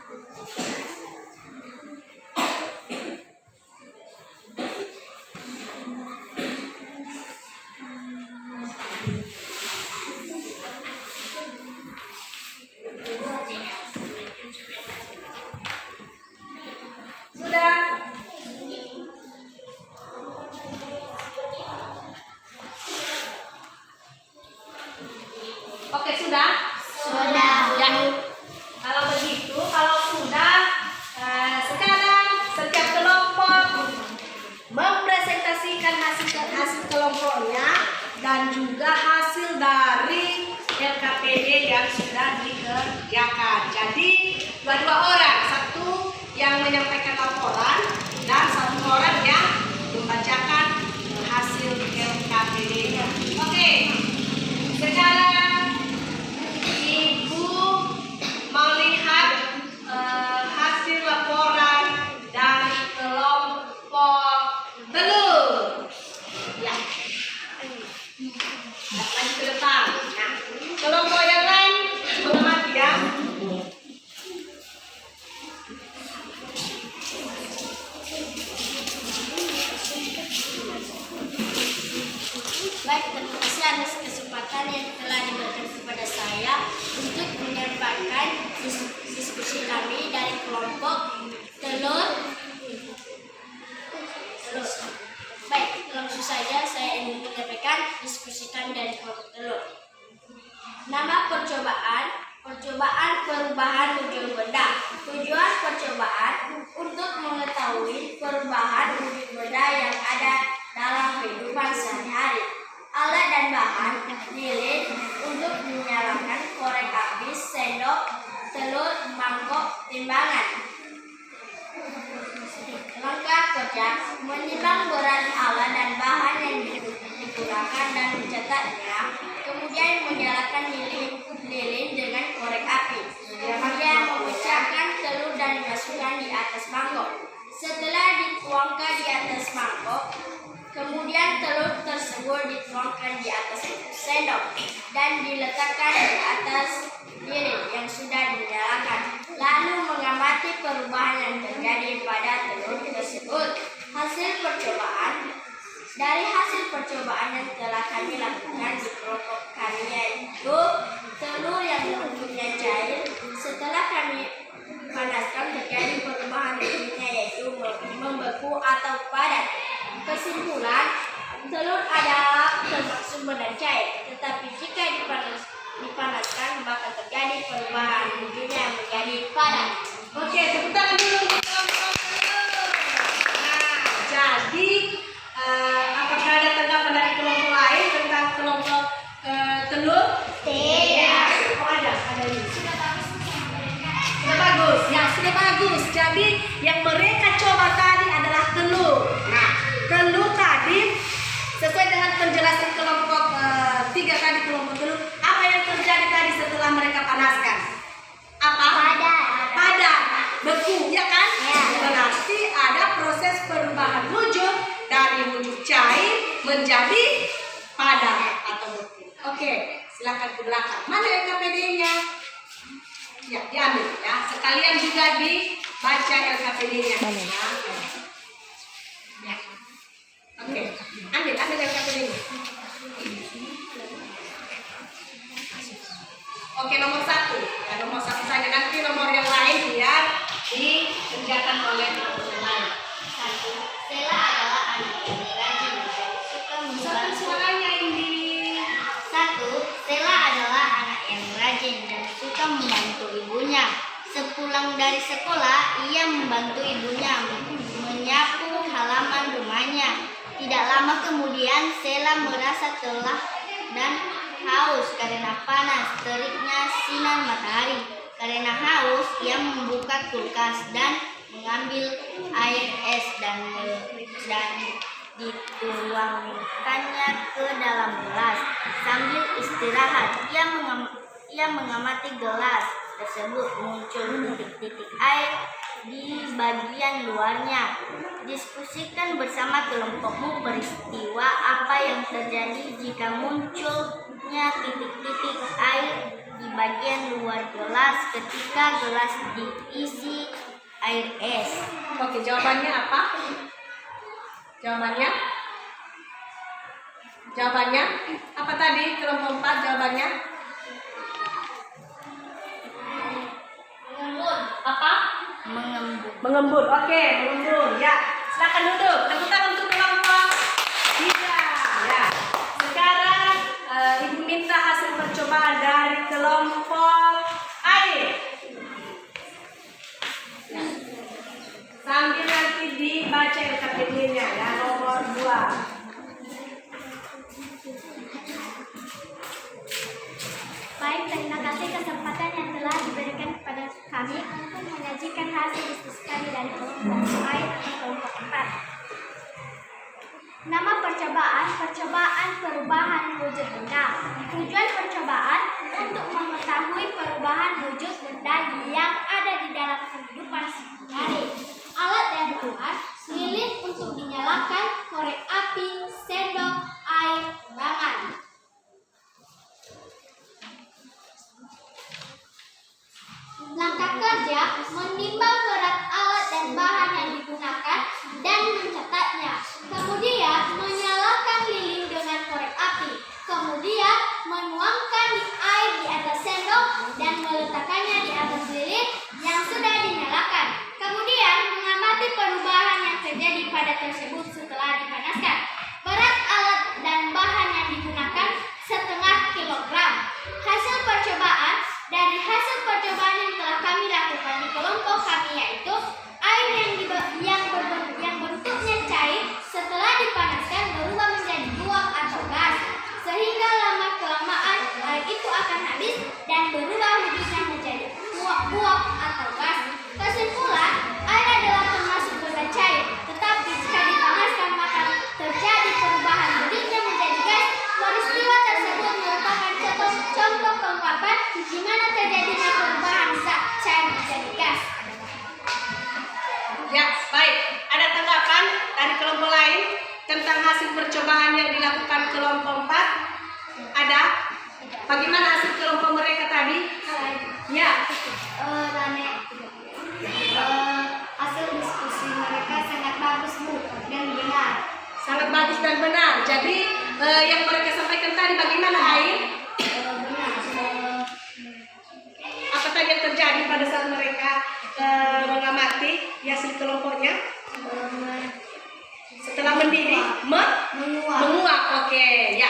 Sudah. Oke, sudah? Sudah. Ya. Kalau begitu, kalau sudah, sekarang setiap kelompok mempresentasikan hasil kelompoknya dan juga hasil dari LKPD yang sudah dikerjakan. Jadi dua orang, satu yang menyampaikan laporan dan satu orang yang membacakan hasil LKPD-nya. Oke, sekarang Ibu melihat hasil laporan dari kelompok telur. Ya. Lagi ke depan. Nah, kelompok yang lain mengamati ya. Baik, terima kasih atas kesempatan yang telah diberikan kepada saya untuk menyampaikan diskusi kami dari kelompok telur. Baik, langsung saja saya ingin menyampaikan diskusi kami dari kelompok telur. Nama percobaan perubahan wujud benda. Tujuan percobaan untuk mengetahui perubahan wujud benda yang ada dalam kehidupan sehari-hari. Alat dan bahan lilin untuk menyalakan korek api, sendok, telur, mangkok, timbangan. Langkah kerja menimbang berat alat dan bahan yang digunakan dan mencatatnya, kemudian menyalakan lilin dengan korek api, kemudian memecahkan telur dan dimasukkan di atas mangkok. Setelah dituangkan di atas mangkok, kemudian telur tersebut dituangkan di atas sendok dan diletakkan di atas lilin yang sudah dinyalakan. Lalu mengamati perubahan yang terjadi pada telur tersebut. Dari hasil percobaan yang telah kami lakukan di kelompok kami, yaitu telur yang bentuknya cair, setelah kami panaskan terjadi perubahan bentuknya, yaitu membeku atau padat. Kesimpulan, telur adalah termasuk benda cair, tetapi jika dipanaskan bakal terjadi perubahan bentuknya menjadi padat. Oke, tepuk tangan dulu untuk kelompok telur. Nah, jadi apakah ada tanggapan dari kelompok lain tentang kelompok telur? Tidak. Oh, ada ini. Sudah bagus. Ya, sudah bagus. Jadi yang mereka coba tadi adalah telur. Nah, telur tadi sesuai dengan penjelasan kelompok 3 tadi, kelompok telur, apa yang terjadi tadi setelah mereka panaskan? Apa? Padat, beku, ya kan? Ya. Berarti ada proses perubahan wujud dari wujud cair menjadi padat atau beku. Oke, silakan ke belakang. Mana LKPD-nya? Ya, diambil ya. Sekalian juga dibaca LKPD-nya. Ya. Ya. Oke, ambil LKPD-nya. Oke, nomor 1. Ya, nomor 1 saja. Nanti nomor yang lain biar dikerjakan oleh teman-teman lain. 1. Stella adalah anak yang rajin dan suka membantu. Suaranya ini. 1. Stella adalah anak yang rajin dan suka membantu ibunya. Sepulang dari sekolah, ia membantu ibunya menyapu halaman rumahnya. Tidak lama kemudian, Stella merasa lelah dan haus karena panas teriknya sinar matahari. Karena haus, ia membuka kulkas dan mengambil air es dan dituangkannya ke dalam gelas. Sambil istirahat, ia mengamati gelas tersebut. Muncul titik-titik air di bagian luarnya. Diskusikan bersama kelompokmu peristiwa apa yang terjadi jika munculnya titik-titik air di bagian luar gelas ketika gelas diisi air es. Oke, jawabannya apa? Jawabannya apa tadi? Kelompok 4 jawabannya? Apa? Mengembun. Oke, mengembun. Ya, silakan duduk. Tepuk tangan untuk kelompok 3. Ya. Sekarang Ibu minta hasil percobaan dari kelompok air. Ya. Sambil nanti dibaca LKPD-nya ya, nomor 2. Baik, terima kasih kesempatan yang telah diberikan kepada kami untuk menyajikan hasil diskusi kami dari kelompok air atau kelompok 4. Nama percobaan perubahan wujud benda. Tujuan percobaan untuk mengetahui perubahan wujud benda yang ada di dalam kehidupan sehari-hari. Alat dan bahan, lilin untuk dinyalakan, korek api, sendok, air, tangan. Langkah kerja menimbang berat alat dan bahan yang digunakan dan mencatatnya. Kemudian menyalakan lilin dengan korek api. Kemudian menuangkan air di atas sendok dan meletakkannya di atas lilin yang sudah dinyalakan. Kemudian mengamati perubahan yang terjadi pada tersebut setelah dipanaskan. Berat alat dan bahan yang digunakan 0,5 kilogram. Hasil percobaan. Dari hasil percobaan yang telah kami lakukan di kelompok kami yaitu air yang bentuknya cair setelah dipanaskan berubah menjadi uap atau gas, sehingga lama-kelamaan air itu akan habis dan berubah wujudnya menjadi uap atau gas. Kesimpulan, air adalah termasuk benda cair, tetapi jika dipanaskan maka terjadi perubahan bentuknya menjadi gas. Peristiwa tersebut merupakan contoh pengungkapan di mana terjadinya perubahan zat cair menjadi gas. Ya, baik. Ada tanggapan dari kelompok lain tentang hasil percobaan yang dilakukan kelompok 4? Ada? Bagaimana hasil kelompok mereka tadi? Ya. Hasil diskusi mereka sangat bagus, Bu, dan benar. Sangat bagus dan benar. Jadi yang mereka sampaikan tadi bagaimana air? Apa tadi yang terjadi pada saat mereka mengamati hasil kelompoknya? Setelah mendidih, menguap. Oke, ya.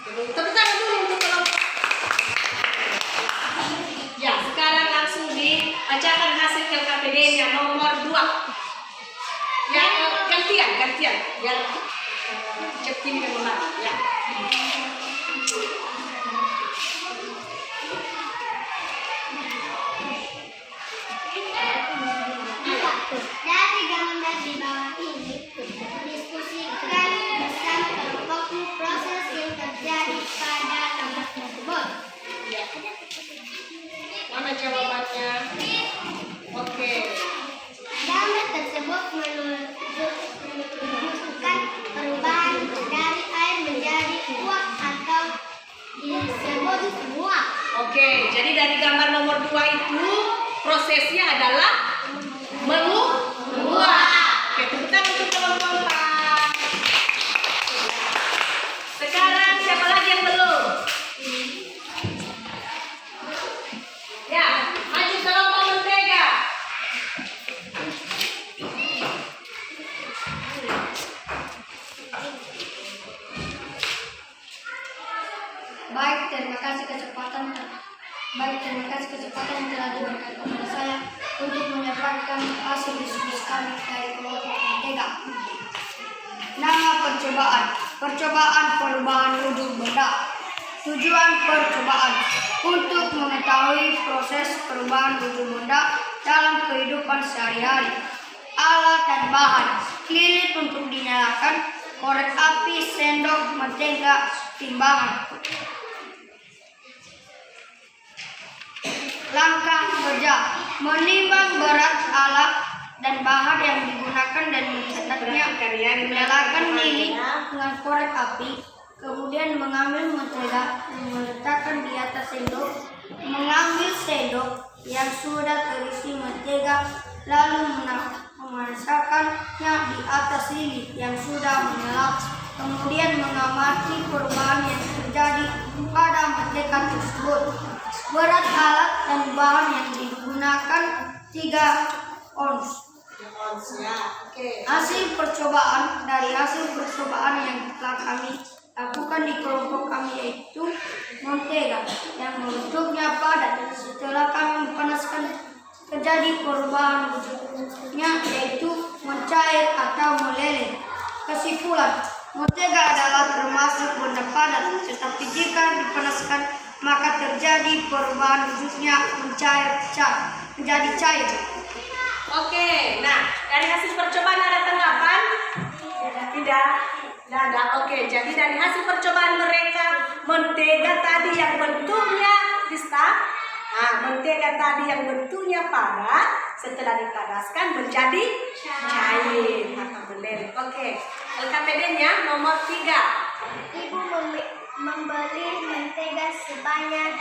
Tepuk tangan dulu untuk kelompok. Ya, sekarang langsung dibacakan hasil LKPD-nya nomor 2. Ya, gantian. Biar cepat dan membantu. Ya. Dari gambar di bawah ini, diskusikan bersama kelompokmu proses yang terjadi pada gambar tersebut. Mana jawabannya? Oke. Gambar tersebut menunjukkan perubahan dari air menjadi uap atau disebut menguap. Oke, jadi dari gambar nomor 2 prosesnya adalah menguap. Oke, tepuk tangan untuk kelompok 4. Sekarang siapa lagi yang belum? Ya, maju kelompok mentega. Baik, terima kasih kesempatan yang telah diberikan kepada saya untuk menyampaikan hasil diskusi kami dari kelompok mentega. Nama percobaan perubahan wujud benda. Tujuan percobaan untuk mengetahui proses perubahan wujud benda dalam kehidupan sehari-hari. Alat dan bahan: lilin untuk dinyalakan, korek api, sendok, mentega, timbangan. Langkah kerja: menimbang berat alat dan bahan yang digunakan dan mencetaknya, menyalakan lilin dengan korek api, kemudian mengambil mentega dan meletakkan di atas sendok, mengambil sendok yang sudah terisi mentega, lalu memasakkannya di atas lilin yang sudah menyala, kemudian mengamati perubahan yang terjadi pada mentega tersebut. Berat alat dan bahan yang digunakan 3 ons. Hasil percobaan: dari hasil percobaan yang telah kami lakukan di kelompok kami yaitu mentega yang bentuknya padat. Setelah kami memanaskan, terjadi perubahan wujudnya yaitu mencair atau meleleh. Kesimpulan: mentega adalah termasuk benda padat, tetapi jika dipanaskan maka terjadi perubahan wujudnya menjadi cair. Oke, nah dari hasil percobaan ada tanggapan? Tidak ada. Oke, jadi dari hasil percobaan mereka, mentega tadi yang bentuknya mentega tadi yang bentuknya padat, setelah dipanaskan menjadi cair atau meleleh. Oke, LKPD-nya nomor 3. Ibu membeli mentega sebanyak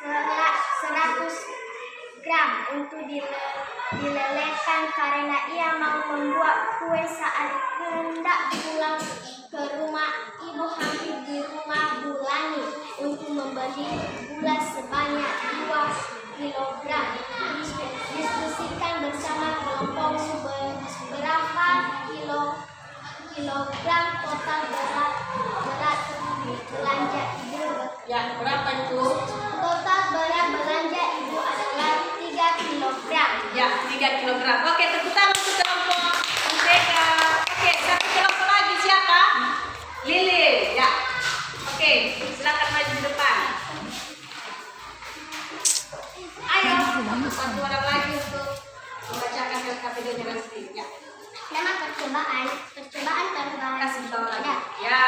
100 gram untuk dilelehkan karena ia mau membuat kue saat hendak pulang ke rumah. Ibu hampir di rumah Bulani untuk membeli gula sebanyak 2 kilogram. Diskusikan bersama kelompokmu berapa kilogram total berat belanja ibu. Ya, berapa itu? Total berat belanja ibu adalah 3 kilogram. Ya, 3 kilogram. Oke, tepuk tangan untuk kelompok mentega. Oke, satu kelompok lagi siapa? Lili. Ya. Oke, silakan maju di depan. Ayo, satu orang lagi untuk membacakan LKPD-nya nanti. Ya. Nama percobaan perubahan Kasih tahu lagi. benda. Ya.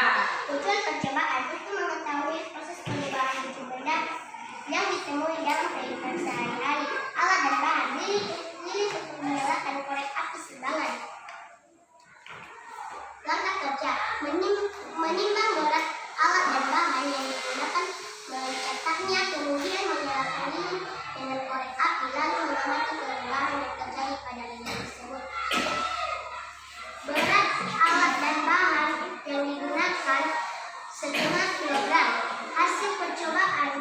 Tujuan percobaan itu mengetahui proses perubahan wujud benda yang ditemui dalam kehidupan sehari-hari. Alat dan bahan: lilin untuk menyalakan, korek api, timbangan. Langkah kerja: menimbang berat alat dan bahan yang digunakan, mencetaknya, kemudian menyalakan lilin dengan korek api, lalu mengamati perubahan yang terjadi pada lilin tersebut. Berat alat dan bahan yang digunakan 1,5 kilogram. Hasil percobaan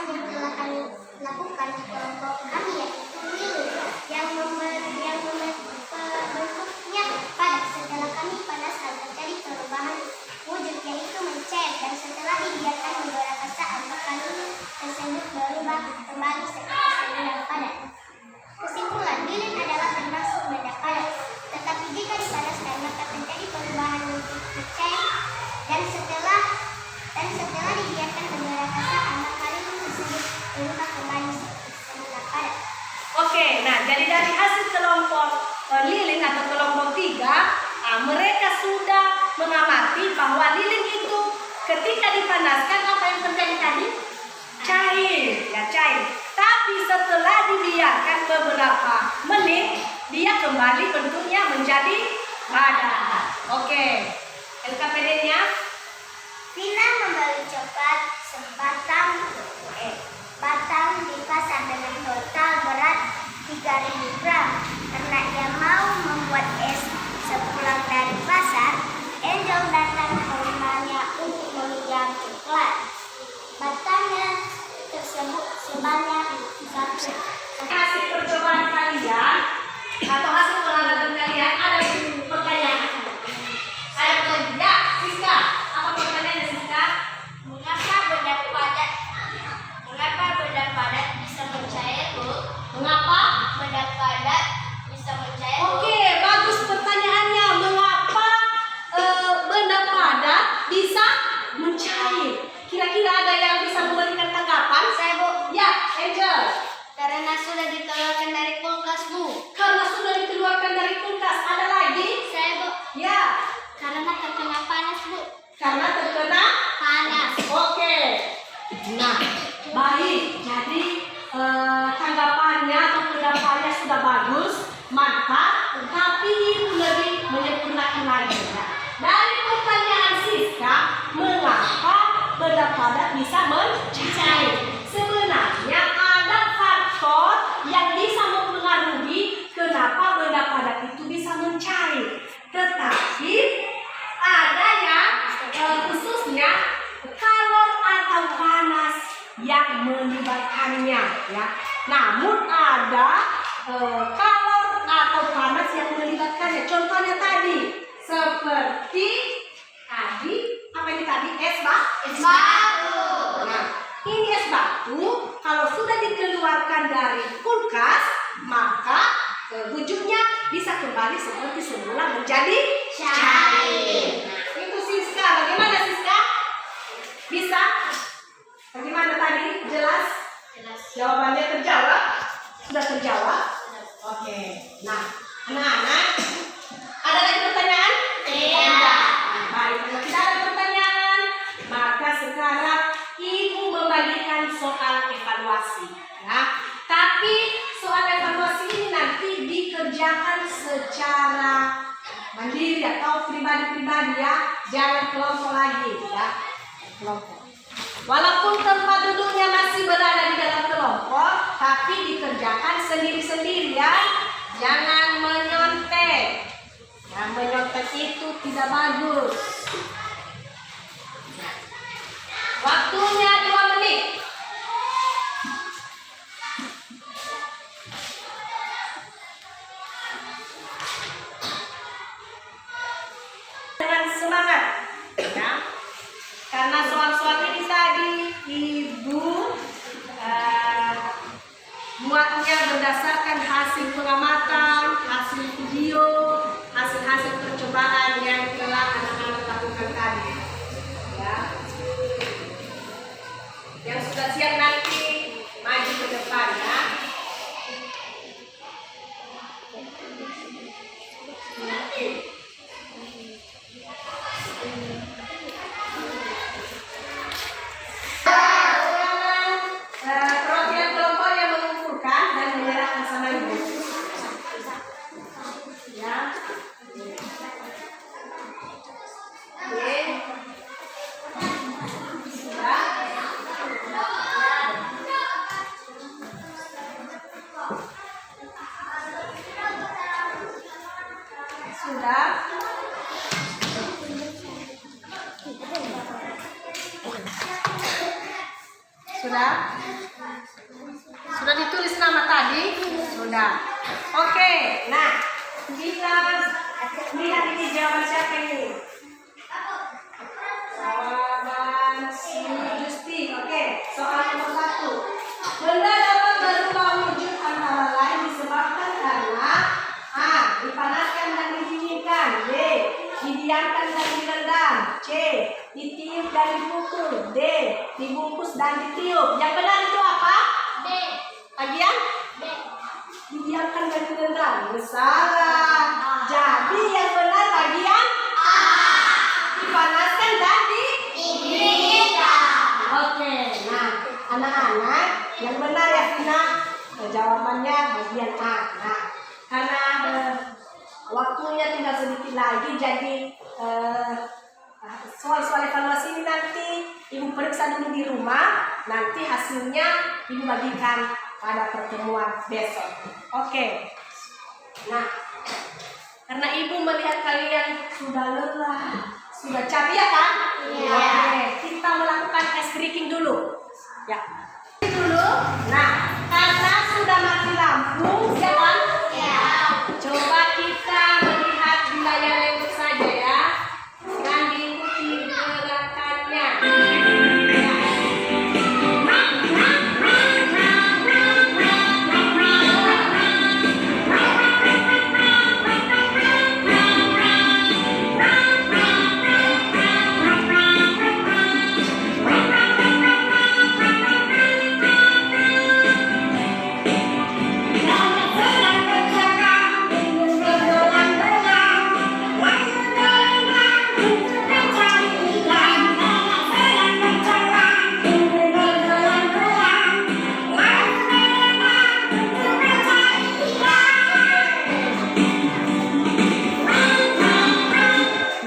yang telah kami lakukan di kelompok kami yaitu lilin yang bentuknya padat. Setelah kami panaskan, terjadi perubahan wujud yaitu mencair, dan setelah dibiarkan beberapa saat maka lilin tersebut berubah kembali seperti semula padat. Kesimpulan: lilin adalah termasuk benda padat, tetapi jika dipanaskan maka terjadi perubahan wujud mencair, dan setelah dibiarkan beberapa saat maka lilin tersebut berubah kembali seperti semula padat. Oke, nah jadi dari hasil kelompok lilin atau kelompok 3, mereka sudah mengamati bahwa lilin itu ketika dipanaskan apa yang terjadi tadi? Cair. Tapi setelah dibiarkan beberapa menit, dia kembali bentuknya menjadi padat. Oke, LKPD-nya? Vina membeli coklat sebatang batang dipasang dengan total berat 3.000 gram. Karena ia mau membuat es sepulang dari pasar, Angel datang ke rumahnya untuk meminjam coklat. Batangnya tersebut sebanyak 1. Hasil percobaan kalian atau hasil pengamatan kalian ada pertanyaan. Ada pertanyaan. Ya, Siska. Apa pertanyaannya, Siska? Mengapa benda padat bisa mencair, Bu? Mengapa? Benda padat bisa mencair, Bu. Oke, bagus pertanyaannya. Mengapa benda padat bisa mencair? Kira-kira ada yang bisa memberikan tanggapan? Saya, Bu. Ya, Angel. Karena sudah dikeluarkan dari kulkas, Bu. Karena sudah dikeluarkan dari kulkas. Ada lagi? Saya, Bu. Ya, Karena terkena panas, Bu. karena terkena. Panas. Oke. Nah, baik. Jadi tanggapannya atau pendapatnya sudah bagus, mantap. Tapi ibu lebih menyempurnakan lagi. Ya. Dari pertanyaan Siska, mengapa benda padat bisa mencair? Sebenarnya ada faktor yang bisa mempengaruhi kenapa benda padat itu bisa mencair. Tetapi ada yang khususnya kalor atau panas yang melibatkannya, ya. Namun ada kalor atau panas yang melibatkannya. Contohnya tadi seperti apa ini tadi es batu. Nah, ini es batu kalau sudah dikeluarkan dari kulkas maka wujudnya bisa kembali seperti semula menjadi cair. Nah, itu Siska. Bagaimana Siska? Bisa? Bagaimana tadi? Jelas? Jawabannya terjawab? Sudah terjawab? Oke. Nah, anak-anak, ada lagi pertanyaan? Tidak. Baik, kalau tidak ada pertanyaan, maka sekarang ibu membagikan soal evaluasi. Ya. Tapi soal evaluasi ini nanti dikerjakan secara mandiri atau pribadi-pribadi, ya. Jangan kelompok lagi, ya. Kelompok. Walaupun tempat duduknya masih berada di dalam kelompok, tapi dikerjakan sendiri-sendiri, ya. Jangan menyontek. Yang menyontek itu tidak bagus. Waktunya 2 menit. Dengan semangat, ya. Karena soal-soal ini tadi ibu buatnya berdasarkan hasil pengamatan, hasil video, hasil percobaan yang telah anak-anak lakukan tadi, ya. Yang sudah siap nanti maju ke depan, ya. Perwakilan kelompok yang mengumpulkan dan menyerahkan sama ibu. Ya. Oke. Sudah. Sudah. Sudah? Sudah ditulis nama tadi? Sudah. Oke, nah kita lihat ini jawaban siapa ini? Jawaban si Justi. Oke, soal nomor 1. Benda dapat berubah wujud antara lain disebabkan karena A. Dipanaskan dan didinginkan. B. Didiamkan dan direndam. C. Ditiup dan dipukul. D. Dibungkus dan ditiup. Yang benar itu apa? D. Bagian? D. Didiamkan dan direndam. Salah. Jadi yang benar bagian A. Dipanaskan dan Didinginkan. Oke. Nah, anak-anak yang benar ya Vina. Jawabannya bagian A. Nah, karena waktunya tinggal sedikit lagi, jadi Soal-soal evaluasi ini nanti Ibu periksa dulu di rumah, nanti hasilnya Ibu bagikan pada pertemuan besok. Oke. Nah, karena Ibu melihat kalian sudah lelah, sudah capek ya kan? Iya. Oke, kita melakukan ice breaking dulu. Ya. Dulu. Nah, karena sudah mati lampu, ya kan? Ya. Coba kita melihat di layar laptop saja ya. Dan diikuti gerakannya. Ya.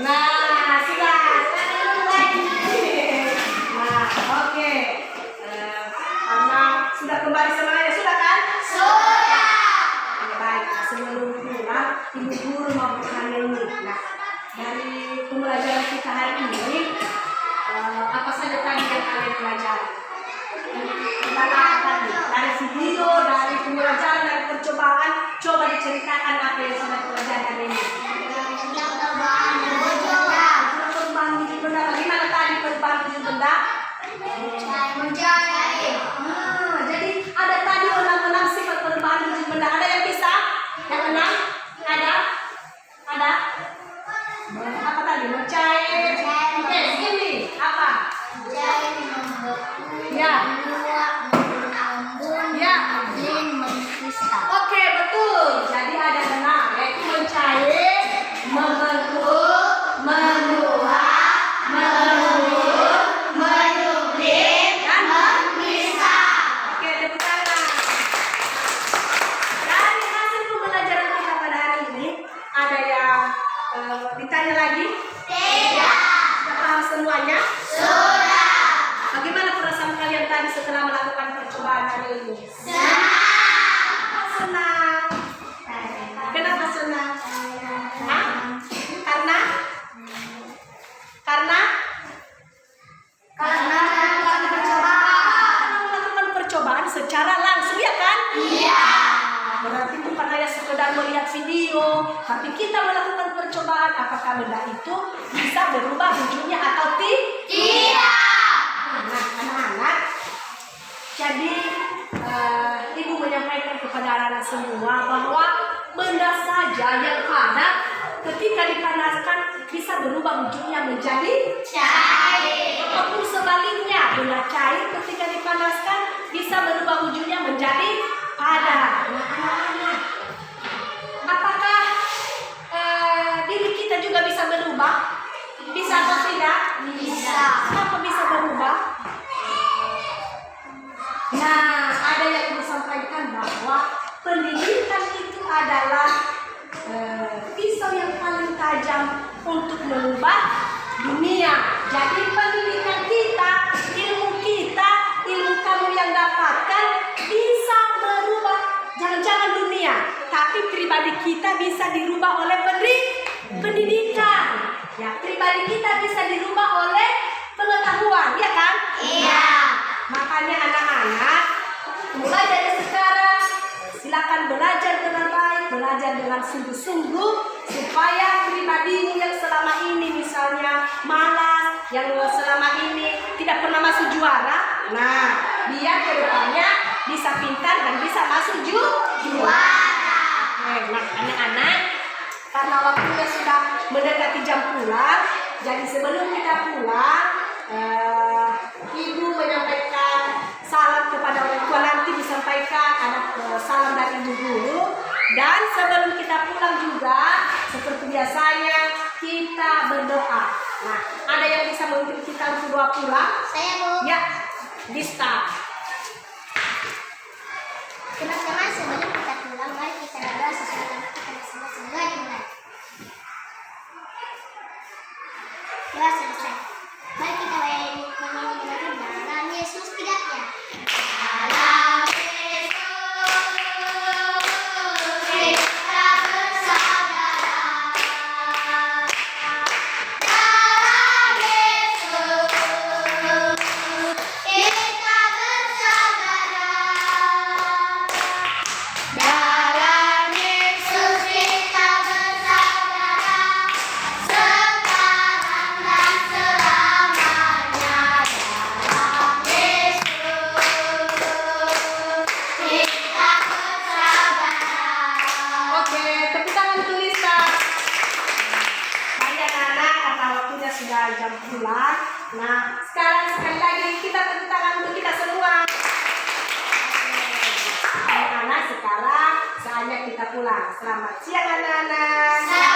Nah, sudah. Nah, oke. Karena sudah kembali semuanya, sudah kan? Sudah. Oke, baik. Nah, sebelum pulang, Ibu Guru mau bertanya ini. Nah, dari pembelajaran kita hari ini, apa saja tadi yang kalian pelajari? Tentang apa tadi? Dari video, dari pembelajaran, dari percobaan, coba diceritakan apa yang sudah dipelajari hari ini. Perubahan wujud benda, bagaimana tadi perubahan wujud benda? Jadi ada tadi 6 sifat perubahan wujud benda. Ada yang bisa? Yang 6? Ada? Ada? Apa tadi? Mencair. Oke, ini apa? Ya. Ya. Oke, betul. Jadi ada 6, yaitu mencair, membentuk, menular, melumur, menyublim, dan memisah. Oke, tepuk tangan. Dari hasil pembelajaran kita pada hari ini, ada yang ditanya lagi? Tidak. Sudah paham semuanya? Sudah. Bagaimana perasaan kalian tadi setelah melakukan percobaan hari ini? Senang. Kenapa senang? Hah? Karena melakukan percobaan secara langsung, ya kan? Iya. Berarti bukan hanya sekedar melihat video, tapi kita melakukan percobaan apakah benda itu bisa berubah wujudnya atau tidak. Nah, anak-anak, jadi Ibu menyampaikan kepada anak-anak semua bahwa benda saja yang padat ketika dipanaskan bisa berubah wujudnya menjadi cair. Ataupun sebaliknya, benda cair ketika dipanaskan bisa berubah wujudnya menjadi padat. Nah, anak-anak, apakah diri kita juga bisa berubah? Bisa atau tidak? Bisa. Kenapa bisa berubah? Nah, ada yang disampaikan bahwa pendidikan itu adalah pisau yang paling tajam untuk mengubah dunia. Jadi pendidikan kita, ilmu kamu yang dapatkan bisa merubah jangan-jangan dunia, tapi pribadi kita bisa dirubah oleh pendidikan. Ya, pribadi kita bisa dirubah oleh pengetahuan, ya kan? Iya. Makanya anak-anak, mulai dari sekarang silakan belajar dengan baik, belajar dengan sungguh-sungguh supaya pribadimu yang selama ini misalnya malas, yang selama ini tidak pernah masuk juara, nah biar kedepannya bisa pintar dan bisa masuk juara. Nah anak-anak, karena waktunya sudah mendekati jam pulang, jadi sebelum kita pulang, Ibu menyampaikan salam kepada orang tua, nanti disampaikan ada salam dari Ibu Guru. Dan sebelum kita pulang juga, seperti biasanya kita berdoa. Nah, ada yang bisa memimpin kita untuk doa pulang? Saya, Bu. Ya, Dista. Teman-teman, sebelum kita pulang, mari kita berdoa sesuai dengan kita semua dimulai. Ya, selesai. Mari kita menyanyi lagi dalam Yesus tidaknya. Dalam Yesus kita bersaudara. Dalam Yesus kita bersaudara. Dalam Yesus kita bersaudara. Sekarang dan selamanya. Dalam Yesus kita bersaudara. Oke, tepuk tangan untuk Lisa. Baik anak-anak, kata waktunya sudah jam pulang. Nah, sekarang sekali lagi kita tepuk tangan untuk kita semua. Anak-anak, sekarang saatnya kita pulang. Selamat siang anak-anak.